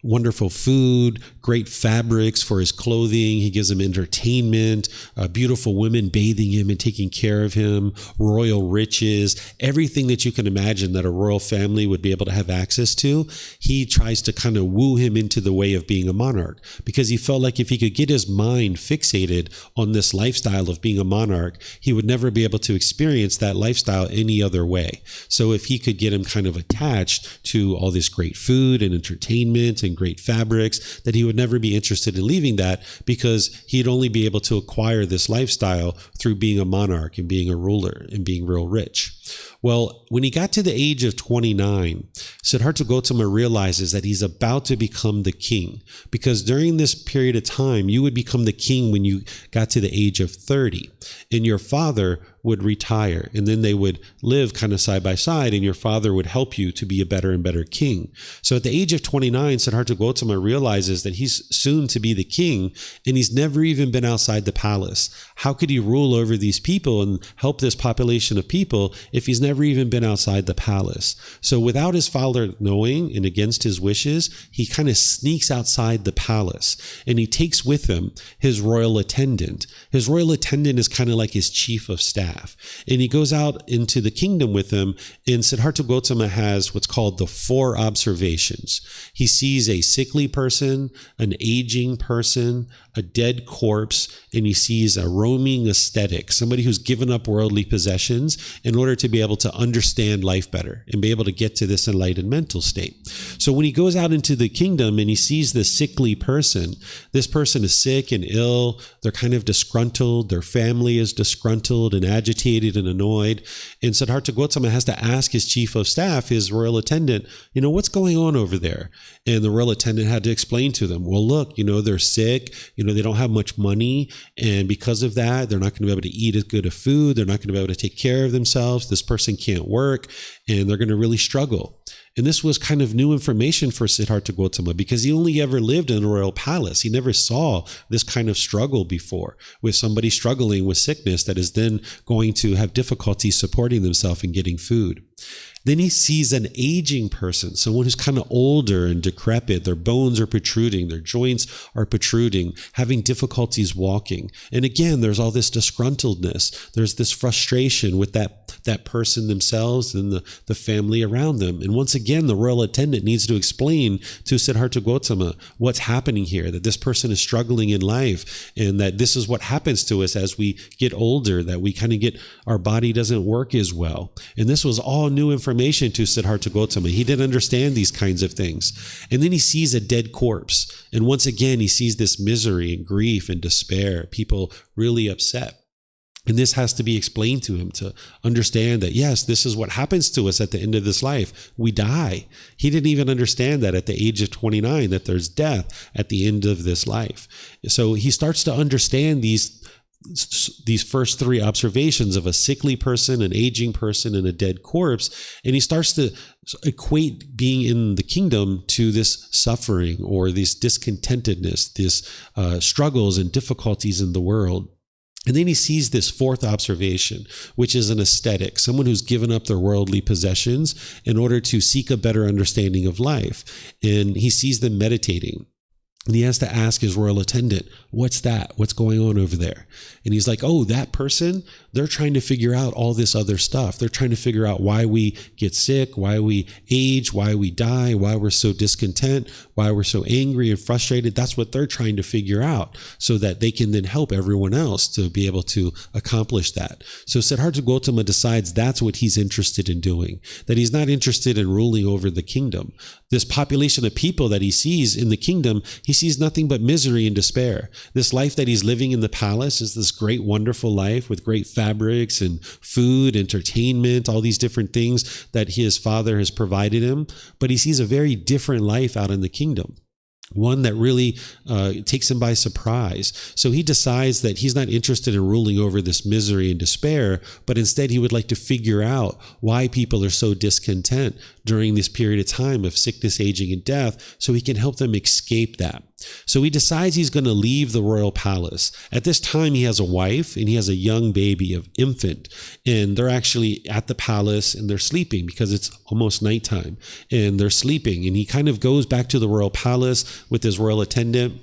wonderful food, great fabrics for his clothing. He gives him entertainment, beautiful women bathing him and taking care of him, royal riches, everything that you can imagine that a royal family would be able to have access to. He tries to kind of woo him into the way of being a monarch, because he felt like if he could get his mind fixated on this lifestyle of being a monarch, he would never be able to experience that lifestyle any other way. So if he could get him kind of attached to all this great food and entertainment and great fabrics, that he would never be interested in leaving that, because he'd only be able to acquire this lifestyle through being a monarch and being a ruler and being real rich. Well, when he got to the age of 29, Siddhartha Gotama realizes that he's about to become the king, because during this period of time, you would become the king when you got to the age of 30, and your father would retire, and then they would live kind of side by side, and your father would help you to be a better and better king. So at the age of 29, Siddhartha Gotama realizes that he's soon to be the king, and he's never even been outside the palace. How could he rule over these people and help this population of people if he's never even been outside the palace? So without his father knowing and against his wishes, he kind of sneaks outside the palace, and he takes with him his royal attendant. His royal attendant is kind of like his chief of staff. And he goes out into the kingdom with him, and Siddhartha Gotama has what's called the 4 observations. He sees a sickly person, an aging person, a dead corpse, and he sees a roaming ascetic, somebody who's given up worldly possessions in order to be able to understand life better and be able to get to this enlightened mental state. So when he goes out into the kingdom and he sees this sickly person, this person is sick and ill, they're kind of disgruntled, their family is disgruntled and agitated and annoyed, and Siddhartha Gotama has to ask his chief of staff, his royal attendant, what's going on over there? And the royal attendant had to explain to them, well, look, they're sick, they don't have much money, and because of that, they're not going to be able to eat as good of food, they're not going to be able to take care of themselves, this person can't work, and they're going to really struggle. And this was kind of new information for Siddhartha Gautama because he only ever lived in a royal palace. He never saw this kind of struggle before with somebody struggling with sickness that is then going to have difficulty supporting themselves and getting food. Then he sees an aging person, someone who's kind of older and decrepit. Their bones are protruding, their joints are protruding, having difficulties walking. And again, there's all this disgruntledness. There's this frustration with that person themselves and the family around them. And once again, the royal attendant needs to explain to Siddhartha Gautama what's happening here, that this person is struggling in life and that this is what happens to us as we get older, that we kind of our body doesn't work as well. And this was all new information to Siddhartha Gautama. He didn't understand these kinds of things. And then he sees a dead corpse. And once again, he sees this misery and grief and despair, people really upset. And this has to be explained to him to understand that, yes, this is what happens to us at the end of this life. We die. He didn't even understand that at the age of 29, that there's death at the end of this life. So he starts to understand these first three observations of a sickly person, an aging person, and a dead corpse. And he starts to equate being in the kingdom to this suffering or this discontentedness, this struggles and difficulties in the world. And then he sees this fourth observation, which is an ascetic, someone who's given up their worldly possessions in order to seek a better understanding of life. And he sees them meditating. And he has to ask his royal attendant, what's that? What's going on over there? And he's like, oh, that person, they're trying to figure out all this other stuff. They're trying to figure out why we get sick, why we age, why we die, why we're so discontent, why we're so angry and frustrated. That's what they're trying to figure out so that they can then help everyone else to be able to accomplish that. So Siddhartha Gautama decides that's what he's interested in doing, that he's not interested in ruling over the kingdom. This population of people that he sees in the kingdom, he sees nothing but misery and despair. This life that he's living in the palace is this great, wonderful life with great fabrics and food, entertainment, all these different things that his father has provided him. But he sees a very different life out in the kingdom. One that really takes him by surprise. So he decides that he's not interested in ruling over this misery and despair, but instead he would like to figure out why people are so discontent during this period of time of sickness, aging, and death, so he can help them escape that. So he decides he's going to leave the royal palace. At this time, he has a wife and he has a young baby, an infant, and they're actually at the palace and they're sleeping because it's almost nighttime and they're sleeping. And he kind of goes back to the royal palace with his royal attendant.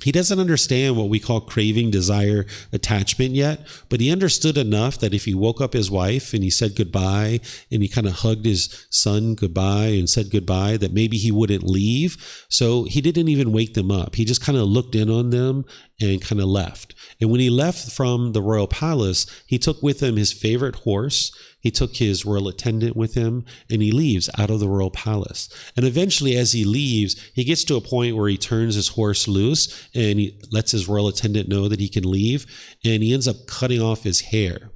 He doesn't understand what we call craving, desire, attachment yet, but he understood enough that if he woke up his wife and he said goodbye and he kind of hugged his son goodbye and said goodbye, that maybe he wouldn't leave. So he didn't even wake them up. He just kind of looked in on them and kind of left. And when he left from the royal palace, he took with him his favorite horse. He took his royal attendant with him and he leaves out of the royal palace. And eventually as he leaves, he gets to a point where he turns his horse loose and he lets his royal attendant know that he can leave, and he ends up cutting off his hair.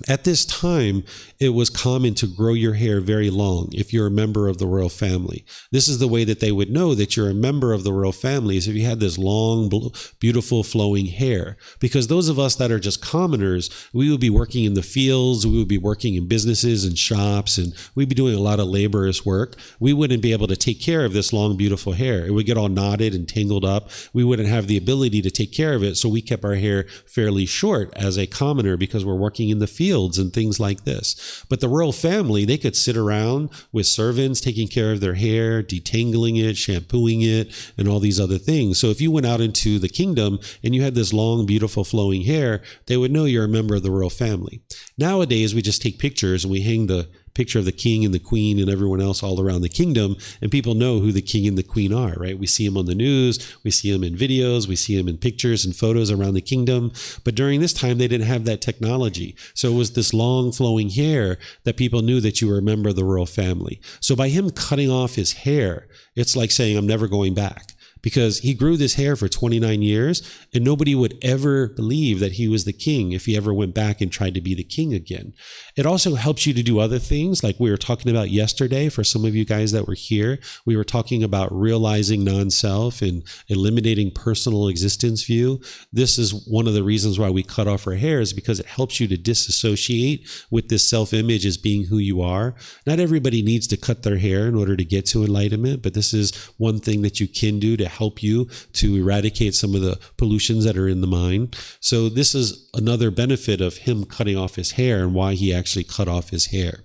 At this time, it was common to grow your hair very long if you're a member of the royal family. This is the way that they would know that you're a member of the royal family, is if you had this long, beautiful, flowing hair. Because those of us that are just commoners, we would be working in the fields, we would be working in businesses and shops, and we'd be doing a lot of laborious work. We wouldn't be able to take care of this long, beautiful hair. It would get all knotted and tangled up. We wouldn't have the ability to take care of it, so we kept our hair fairly short as a commoner because we're working in the fields and things like this. But the royal family, they could sit around with servants taking care of their hair, detangling it, shampooing it, and all these other things. So if you went out into the kingdom and you had this long, beautiful, flowing hair, they would know you're a member of the royal family. Nowadays, we just take pictures and we hang the picture of the king and the queen and everyone else all around the kingdom, and people know who the king and the queen are, right? We see them on the news, we see them in videos, we see them in pictures and photos around the kingdom. But during this time, they didn't have that technology. So it was this long flowing hair that people knew that you were a member of the royal family. So by him cutting off his hair, it's like saying, I'm never going back. because he grew this hair for 29 years and nobody would ever believe that he was the king if he ever went back and tried to be the king again. It also helps you to do other things like we were talking about yesterday. For some of you guys that were here, we were talking about realizing non-self and eliminating personal existence view. This is one of the reasons why we cut off our hair, is because it helps you to disassociate with this self-image as being who you are. Not everybody needs to cut their hair in order to get to enlightenment, but this is one thing that you can do to help you to eradicate some of the pollutions that are in the mind. So this is another benefit of him cutting off his hair and why he actually cut off his hair.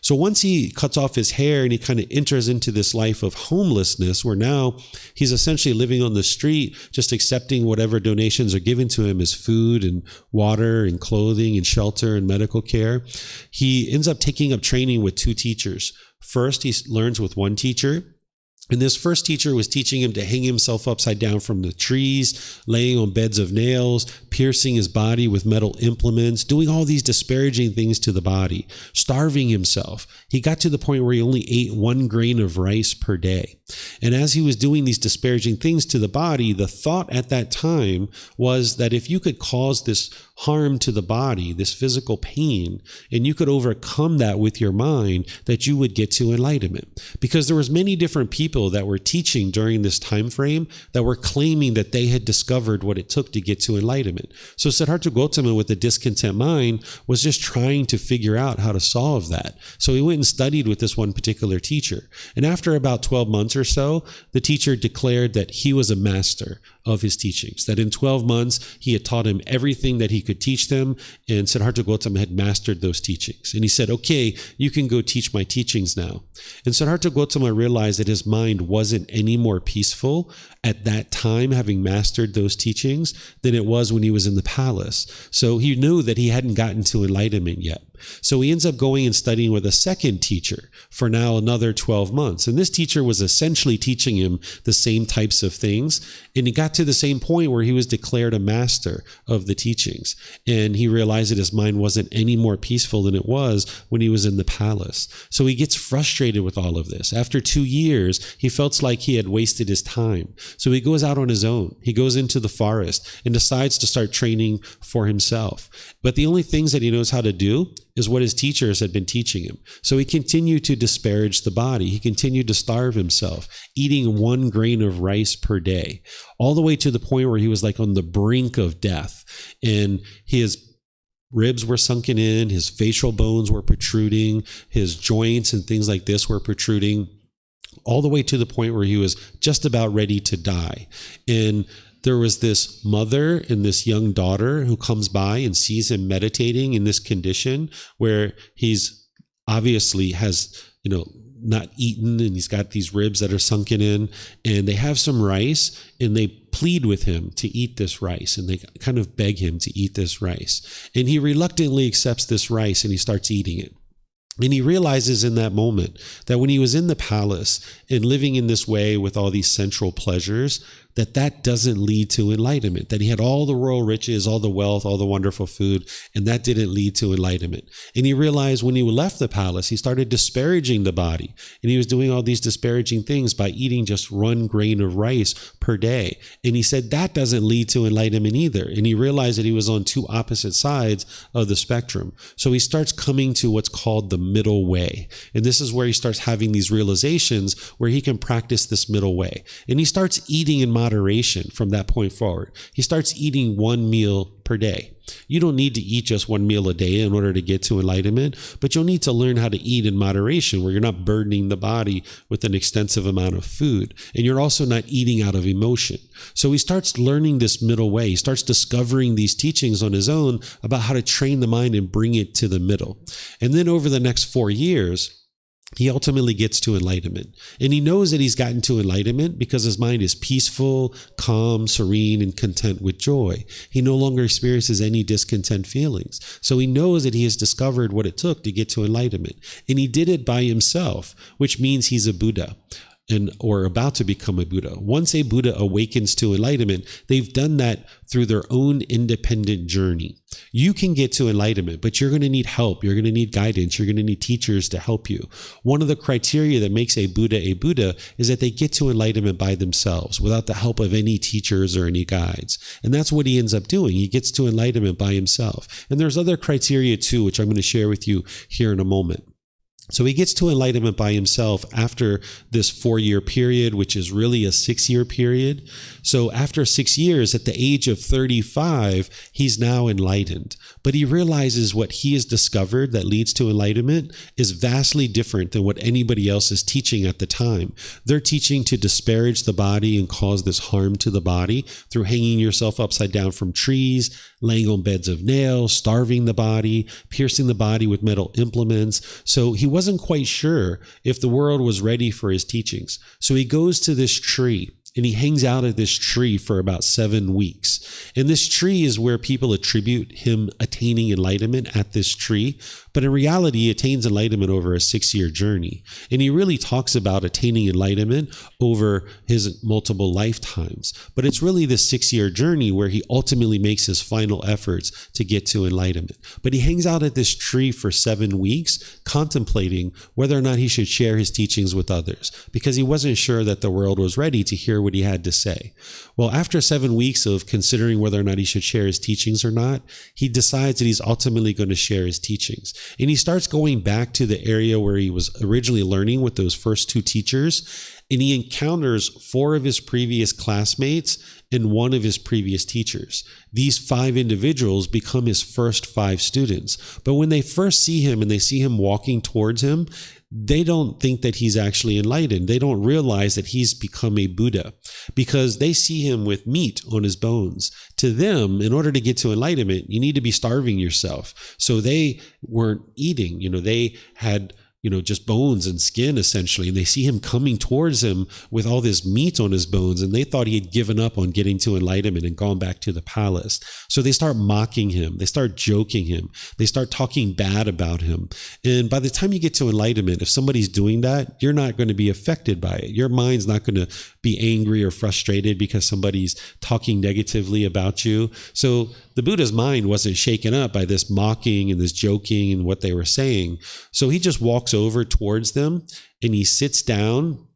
So once he cuts off his hair and he kind of enters into this life of homelessness, where now he's essentially living on the street, just accepting whatever donations are given to him as food and water and clothing and shelter and medical care, he ends up taking up training with two teachers. First, he learns with one teacher. And this first teacher was teaching him to hang himself upside down from the trees, laying on beds of nails, piercing his body with metal implements, doing all these disparaging things to the body, starving himself. He got to the point where he only ate 1 grain of rice per day. And as he was doing these disparaging things to the body, the thought at that time was that if you could cause this harm to the body, this physical pain, and you could overcome that with your mind, that you would get to enlightenment. Because there was many different people that were teaching during this time frame that were claiming that they had discovered what it took to get to enlightenment. So Siddhartha Gotama, with a discontent mind, was just trying to figure out how to solve that. So he went and studied with this one particular teacher. And after about 12 months or so, the teacher declared that he was a master of his teachings, that in 12 months, he had taught him everything that he could teach them, and Siddhartha Gotama had mastered those teachings. And he said, okay, you can go teach my teachings now. And Siddhartha Gotama realized that his mind wasn't any more peaceful at that time, having mastered those teachings, than it was when he was in the palace. So he knew that he hadn't gotten to enlightenment yet. So he ends up going and studying with a second teacher for now another 12 months. And this teacher was essentially teaching him the same types of things. And he got to the same point where he was declared a master of the teachings. And he realized that his mind wasn't any more peaceful than it was when he was in the palace. So he gets frustrated with all of this. After 2 years, he felt like he had wasted his time. So he goes out on his own. He goes into the forest and decides to start training for himself. But the only things that he knows how to do is what his teachers had been teaching him. So he continued to disparage the body. He continued to starve himself, eating 1 grain of rice per day, all the way to the point where he was like on the brink of death. And his ribs were sunken in, his facial bones were protruding, his joints and things like this were protruding, all the way to the point where he was just about ready to die. And there was this mother and this young daughter who comes by and sees him meditating in this condition where he's obviously has, not eaten, and he's got these ribs that are sunken in, and they have some rice and they plead with him to eat this rice, and they kind of beg him to eat this rice. And he reluctantly accepts this rice and he starts eating it. And he realizes in that moment that when he was in the palace and living in this way with all these sensual pleasures, that doesn't lead to enlightenment, that he had all the royal riches, all the wealth, all the wonderful food, and that didn't lead to enlightenment. And he realized when he left the palace, he started disparaging the body, and he was doing all these disparaging things by eating just 1 grain of rice per day. And he said that doesn't lead to enlightenment either. And he realized that he was on two opposite sides of the spectrum. So he starts coming to what's called the middle way. And this is where he starts having these realizations where he can practice this middle way. And he starts eating in moderation from that point forward. He starts eating 1 meal per day. You don't need to eat just 1 meal a day in order to get to enlightenment, but you'll need to learn how to eat in moderation where you're not burdening the body with an extensive amount of food. And you're also not eating out of emotion. So he starts learning this middle way. He starts discovering these teachings on his own about how to train the mind and bring it to the middle. And then over the next 4 years, he ultimately gets to enlightenment. And he knows that he's gotten to enlightenment because his mind is peaceful, calm, serene, and content with joy. He no longer experiences any discontent feelings. So he knows that he has discovered what it took to get to enlightenment. And he did it by himself, which means he's a Buddha. or about to become a Buddha. Once a Buddha awakens to enlightenment, they've done that through their own independent journey. You can get to enlightenment, but you're going to need help. You're going to need guidance. You're going to need teachers to help you. One of the criteria that makes a Buddha is that they get to enlightenment by themselves without the help of any teachers or any guides. And that's what he ends up doing. He gets to enlightenment by himself. And there's other criteria too, which I'm going to share with you here in a moment. So he gets to enlightenment by himself after this 4-year period, which is really a 6-year period. So after 6 years, at the age of 35, he's now enlightened. But he realizes what he has discovered that leads to enlightenment is vastly different than what anybody else is teaching at the time. They're teaching to disparage the body and cause this harm to the body through hanging yourself upside down from trees, laying on beds of nails, starving the body, piercing the body with metal implements. So he wasn't quite sure if the world was ready for his teachings. So he goes to this tree and he hangs out at this tree for about 7 weeks. And this tree is where people attribute him attaining enlightenment at this tree. But in reality, he attains enlightenment over a 6-year journey. And he really talks about attaining enlightenment over his multiple lifetimes. But it's really this 6-year journey where he ultimately makes his final efforts to get to enlightenment. But he hangs out at this tree for 7 weeks, contemplating whether or not he should share his teachings with others, because he wasn't sure that the world was ready to hear what he had to say. Well, after 7 weeks of considering whether or not he should share his teachings or not, he decides that he's ultimately going to share his teachings. And he starts going back to the area where he was originally learning with those first 2 teachers, and he encounters 4 of his previous classmates and 1 of his previous teachers. These 5 individuals become his first 5 students. But when they first see him and they see him walking towards him, they don't think that he's actually enlightened. They don't realize that he's become a Buddha because they see him with meat on his bones. To them, in order to get to enlightenment, you need to be starving yourself. So they weren't eating. They had just bones and skin essentially. And they see him coming towards him with all this meat on his bones. And they thought he had given up on getting to enlightenment and gone back to the palace. So they start mocking him. They start joking him. They start talking bad about him. And by the time you get to enlightenment, if somebody's doing that, you're not going to be affected by it. Your mind's not going to be angry or frustrated because somebody's talking negatively about you. So the Buddha's mind wasn't shaken up by this mocking and this joking and what they were saying. So he just walks over towards them and he sits down,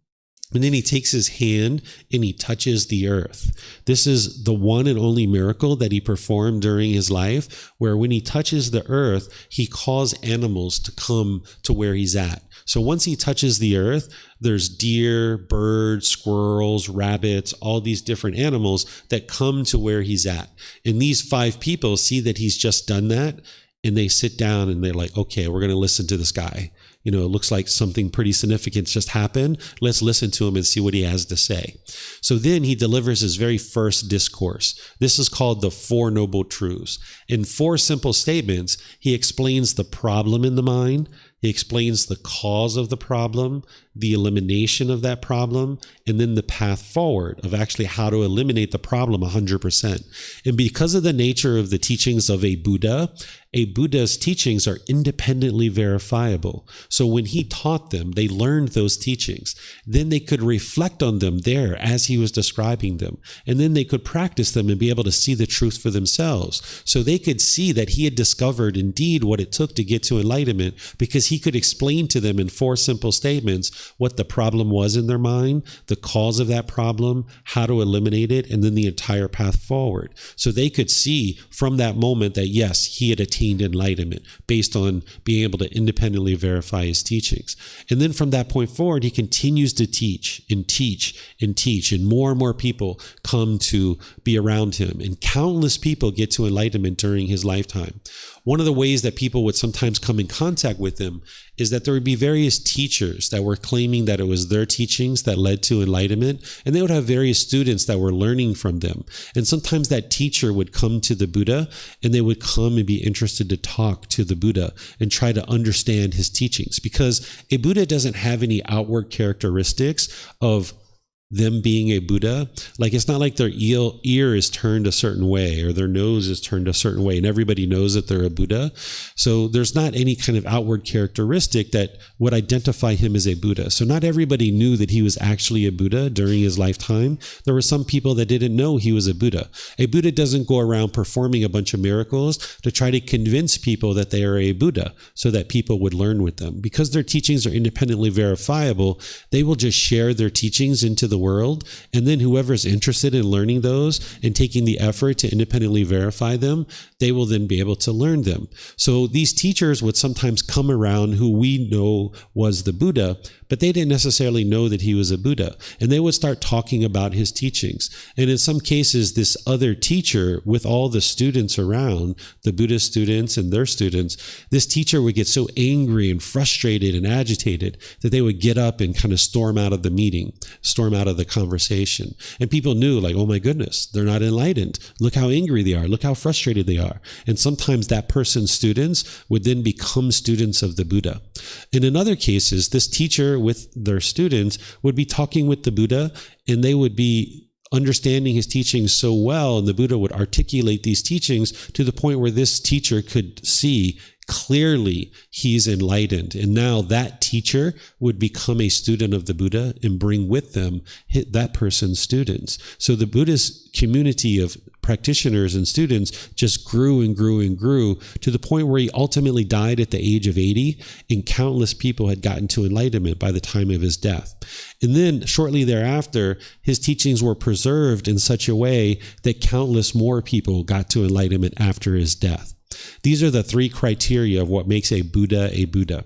and then he takes his hand and he touches the earth. This is the one and only miracle that he performed during his life, where when he touches the earth, he caused animals to come to where he's at. So once he touches the earth, there's deer, birds, squirrels, rabbits, all these different animals that come to where he's at. And these 5 people see that he's just done that, and they sit down and they're like, okay, we're going to listen to this guy. It looks like something pretty significant just happened. Let's listen to him and see what he has to say. So then he delivers his very first discourse. This is called the 4 Noble Truths. In 4 simple statements, he explains the problem in the mind. He explains the cause of the problem, the elimination of that problem, and then the path forward of actually how to eliminate the problem 100%. And because of the nature of the teachings of a Buddha's teachings are independently verifiable. So when he taught them, they learned those teachings. Then they could reflect on them there as he was describing them. And then they could practice them and be able to see the truth for themselves. So they could see that he had discovered indeed what it took to get to enlightenment, because he could explain to them in 4 simple statements what the problem was in their mind, the cause of that problem, how to eliminate it, and then the entire path forward. So they could see from that moment that yes, he had attained enlightenment based on being able to independently verify his teachings. And then from that point forward, he continues to teach and teach and teach, and more people come to be around him, and countless people get to enlightenment during his lifetime. One of the ways that people would sometimes come in contact with him is that there would be various teachers that were claiming that it was their teachings that led to enlightenment, and they would have various students that were learning from them. And sometimes that teacher would come to the Buddha, and they would come and be interested to talk to the Buddha and try to understand his teachings, because a Buddha doesn't have any outward characteristics of them being a Buddha. Like, it's not like their ear is turned a certain way or their nose is turned a certain way and everybody knows that they're a Buddha. So there's not any kind of outward characteristic that would identify him as a Buddha. So not everybody knew that he was actually a Buddha during his lifetime. There were some people that didn't know he was a Buddha. A Buddha doesn't go around performing a bunch of miracles to try to convince people that they are a Buddha so that people would learn with them. Because their teachings are independently verifiable, they will just share their teachings into the world, and then whoever's interested in learning those and taking the effort to independently verify them, they will then be able to learn them. So these teachers would sometimes come around who we know was the Buddha, but they didn't necessarily know that he was a Buddha. And they would start talking about his teachings. And in some cases, this other teacher, with all the students around, the Buddhist students and their students, this teacher would get so angry and frustrated and agitated that they would get up and kind of storm out of the meeting, storm out of the conversation. And people knew, like, oh my goodness, they're not enlightened. Look how angry they are. Look how frustrated they are. And sometimes that person's students would then become students of the Buddha. And in other cases, this teacher with their students would be talking with the Buddha, and they would be understanding his teachings so well, and the Buddha would articulate these teachings to the point where this teacher could see clearly he's enlightened. And now that teacher would become a student of the Buddha and bring with them that person's students. So the Buddhist community of practitioners and students just grew and grew and grew to the point where he ultimately died at the age of 80, and countless people had gotten to enlightenment by the time of his death. And then shortly thereafter, his teachings were preserved in such a way that countless more people got to enlightenment after his death. These are the three criteria of what makes a Buddha a Buddha.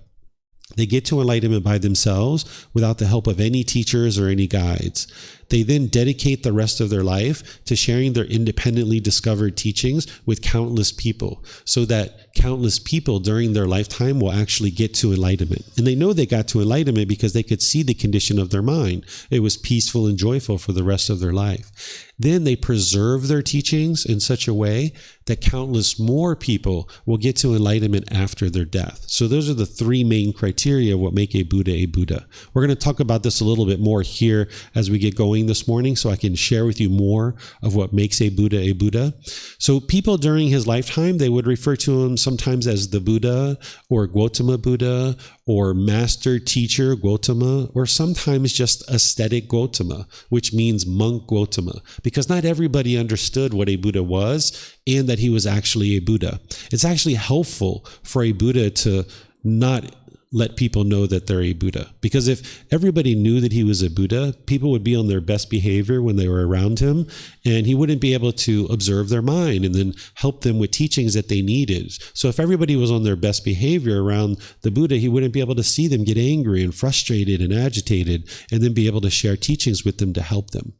They get to enlightenment by themselves without the help of any teachers or any guides. They then dedicate the rest of their life to sharing their independently discovered teachings with countless people, so that countless people during their lifetime will actually get to enlightenment. And they know they got to enlightenment because they could see the condition of their mind. It was peaceful and joyful for the rest of their life. Then they preserve their teachings in such a way that countless more people will get to enlightenment after their death. So those are the three main criteria of what make a Buddha a Buddha. We're going to talk about this a little bit more here as we get going this morning, so I can share with you more of what makes a Buddha a Buddha. So people during his lifetime, they would refer to him sometimes as the Buddha or Gotama Buddha or Master Teacher Gotama, or sometimes just Ascetic Gotama, which means monk Gotama, because not everybody understood what a Buddha was and that he was actually a Buddha. It's actually helpful for a Buddha to not let people know that they're a Buddha. Because if everybody knew that he was a Buddha, people would be on their best behavior when they were around him, and he wouldn't be able to observe their mind and then help them with teachings that they needed. So if everybody was on their best behavior around the Buddha, he wouldn't be able to see them get angry and frustrated and agitated, and then be able to share teachings with them to help them.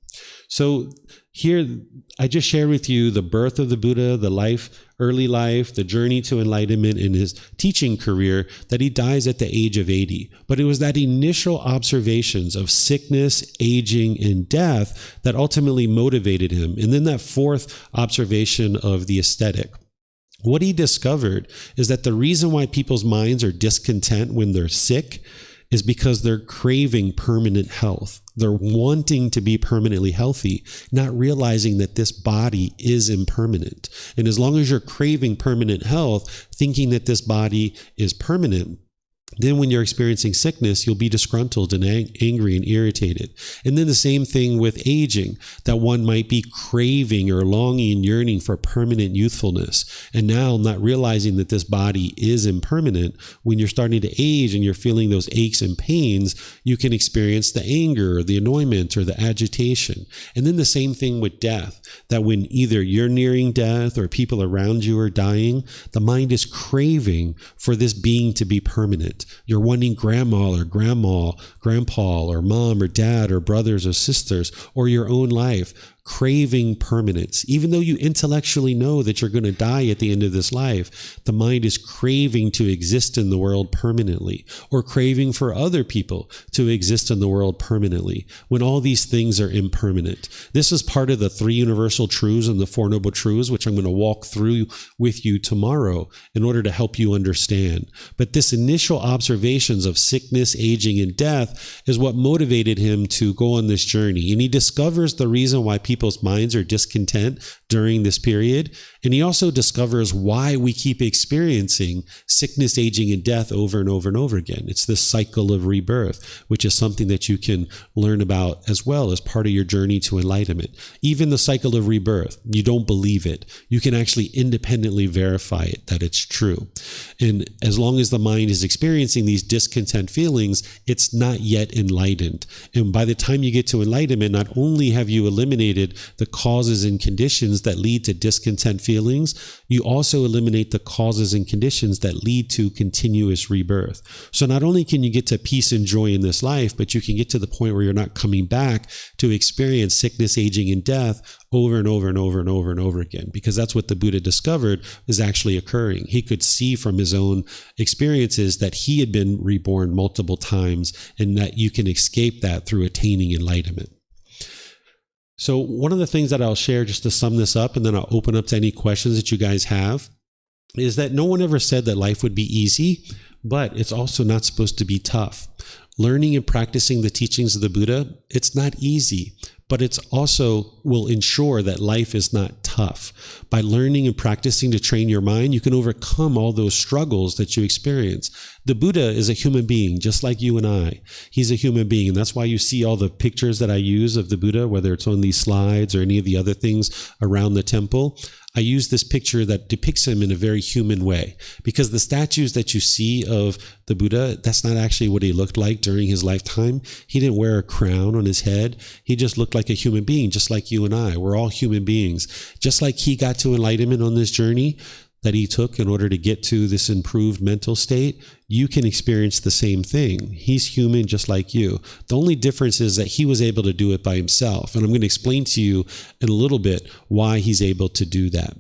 So here, I just shared with you the birth of the Buddha, the life, early life, the journey to enlightenment in his teaching career, that he dies at the age of 80. But it was that initial observations of sickness, aging, and death that ultimately motivated him. And then that fourth observation of the aesthetic. What he discovered is that the reason why people's minds are discontent when they're sick is because they're craving permanent health. They're wanting to be permanently healthy, not realizing that this body is impermanent. And as long as you're craving permanent health, thinking that this body is permanent, then when you're experiencing sickness, you'll be disgruntled and angry and irritated. And then the same thing with aging, that one might be craving or longing and yearning for permanent youthfulness. And now not realizing that this body is impermanent, when you're starting to age and you're feeling those aches and pains, you can experience the anger or the annoyment or the agitation. And then the same thing with death, that when either you're nearing death or people around you are dying, the mind is craving for this being to be permanent. You're wanting grandma or grandpa or mom or dad or brothers or sisters or your own life, craving permanence. Even though you intellectually know that you're going to die at the end of this life, the mind is craving to exist in the world permanently, or craving for other people to exist in the world permanently, when all these things are impermanent. This is part of the 3 universal truths and the 4 noble truths, which I'm going to walk through with you tomorrow in order to help you understand. But this initial observations of sickness, aging, and death is what motivated him to go on this journey. And he discovers the reason why people's minds are discontent during this period. And he also discovers why we keep experiencing sickness, aging, and death over and over and over again. It's this cycle of rebirth, which is something that you can learn about as well as part of your journey to enlightenment. Even the cycle of rebirth, you don't believe it. You can actually independently verify it, that it's true. And as long as the mind is experiencing these discontent feelings, it's not yet enlightened. And by the time you get to enlightenment, not only have you eliminated the causes and conditions that lead to discontent feelings, you also eliminate the causes and conditions that lead to continuous rebirth. So not only can you get to peace and joy in this life, but you can get to the point where you're not coming back to experience sickness, aging, and death over and over and over and over and over again, because that's what the Buddha discovered is actually occurring. He could see from his own experiences that he had been reborn multiple times, and that you can escape that through attaining enlightenment. So one of the things that I'll share, just to sum this up, and then I'll open up to any questions that you guys have, is that no one ever said that life would be easy, but it's also not supposed to be tough. Learning and practicing the teachings of the Buddha, it's not easy, but it's also will ensure that life is not tough. By learning and practicing to train your mind, you can overcome all those struggles that you experience. The Buddha is a human being, just like you and I. He's a human being, and that's why you see all the pictures that I use of the Buddha, whether it's on these slides or any of the other things around the temple. I use this picture that depicts him in a very human way, because the statues that you see of the Buddha, that's not actually what he looked like during his lifetime. He didn't wear a crown on his head. He just looked like a human being, just like you and I. We're all human beings. Just like he got to enlightenment on this journey that he took in order to get to this improved mental state, you can experience the same thing. He's human just like you. The only difference is that he was able to do it by himself. And I'm going to explain to you in a little bit why he's able to do that.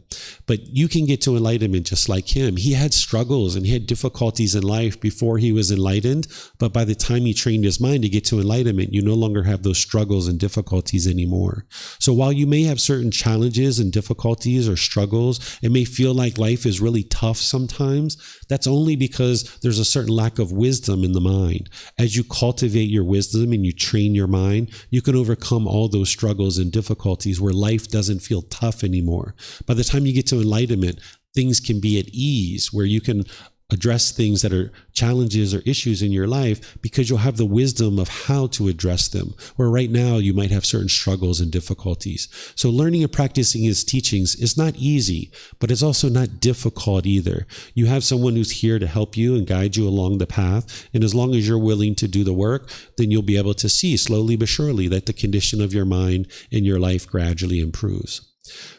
But you can get to enlightenment just like him. He had struggles and he had difficulties in life before he was enlightened. But by the time he trained his mind to get to enlightenment, you no longer have those struggles and difficulties anymore. So while you may have certain challenges and difficulties or struggles, it may feel like life is really tough sometimes. That's only because there's a certain lack of wisdom in the mind. As you cultivate your wisdom and you train your mind, you can overcome all those struggles and difficulties where life doesn't feel tough anymore. By the time you get to enlightenment, things can be at ease, where you can address things that are challenges or issues in your life because you'll have the wisdom of how to address them, where right now you might have certain struggles and difficulties. So learning and practicing his teachings is not easy, but it's also not difficult either. You have someone who's here to help you and guide you along the path, and as long as you're willing to do the work, then you'll be able to see slowly but surely that the condition of your mind and your life gradually improves.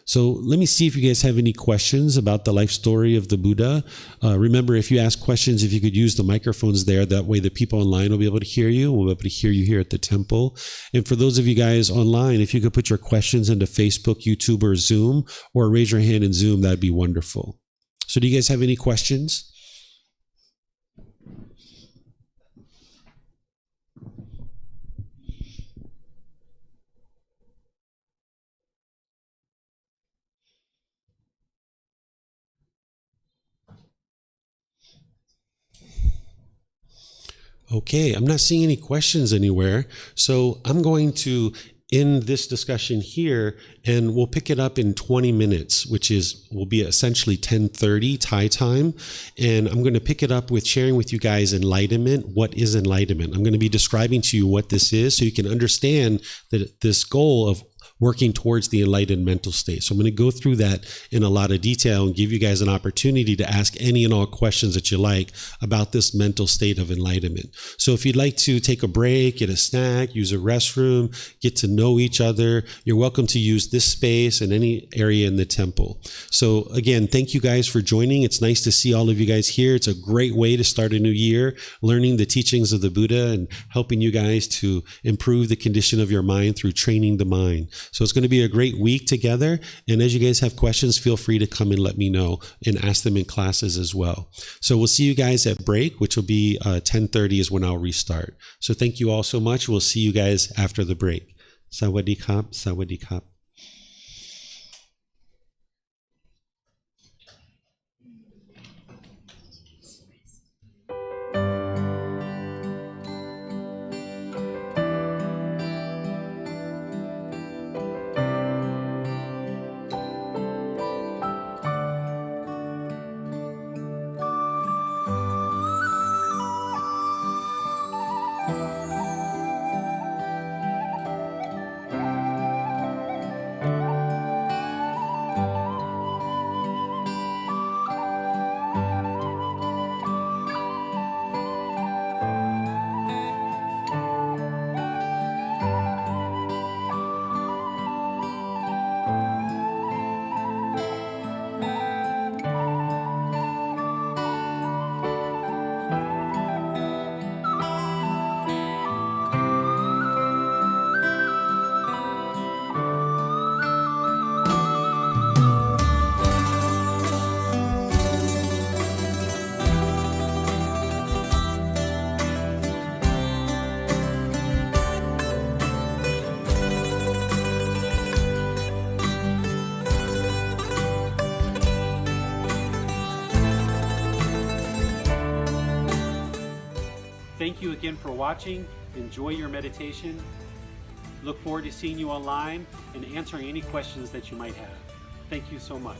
So let me see if you guys have any questions about the life story of the Buddha. Remember, if you ask questions, if you could use the microphones there, that way the people online will be able to hear you. We'll be able to hear you here at the temple. And for those of you guys online, if you could put your questions into Facebook, YouTube, or Zoom, or raise your hand in Zoom, that'd be wonderful. So do you guys have any questions? Okay, I'm not seeing any questions anywhere, so I'm going to end this discussion here, and we'll pick it up in 20 minutes, which will be essentially 10:30 Thai time, and I'm going to pick it up with sharing with you guys enlightenment. What is enlightenment? I'm going to be describing to you what this is so you can understand that this goal of working towards the enlightened mental state. So I'm going to go through that in a lot of detail and give you guys an opportunity to ask any and all questions that you like about this mental state of enlightenment. So if you'd like to take a break, get a snack, use a restroom, get to know each other, you're welcome to use this space and any area in the temple. So again, thank you guys for joining. It's nice to see all of you guys here. It's a great way to start a new year, learning the teachings of the Buddha and helping you guys to improve the condition of your mind through training the mind. So it's going to be a great week together. And as you guys have questions, feel free to come and let me know and ask them in classes as well. So we'll see you guys at break, which will be 10:30 is when I'll restart. So thank you all so much. We'll see you guys after the break. Sawadee kap, sawadee kap. Thank you again for watching. Enjoy your meditation. Look forward to seeing you online and answering any questions that you might have. Thank you so much.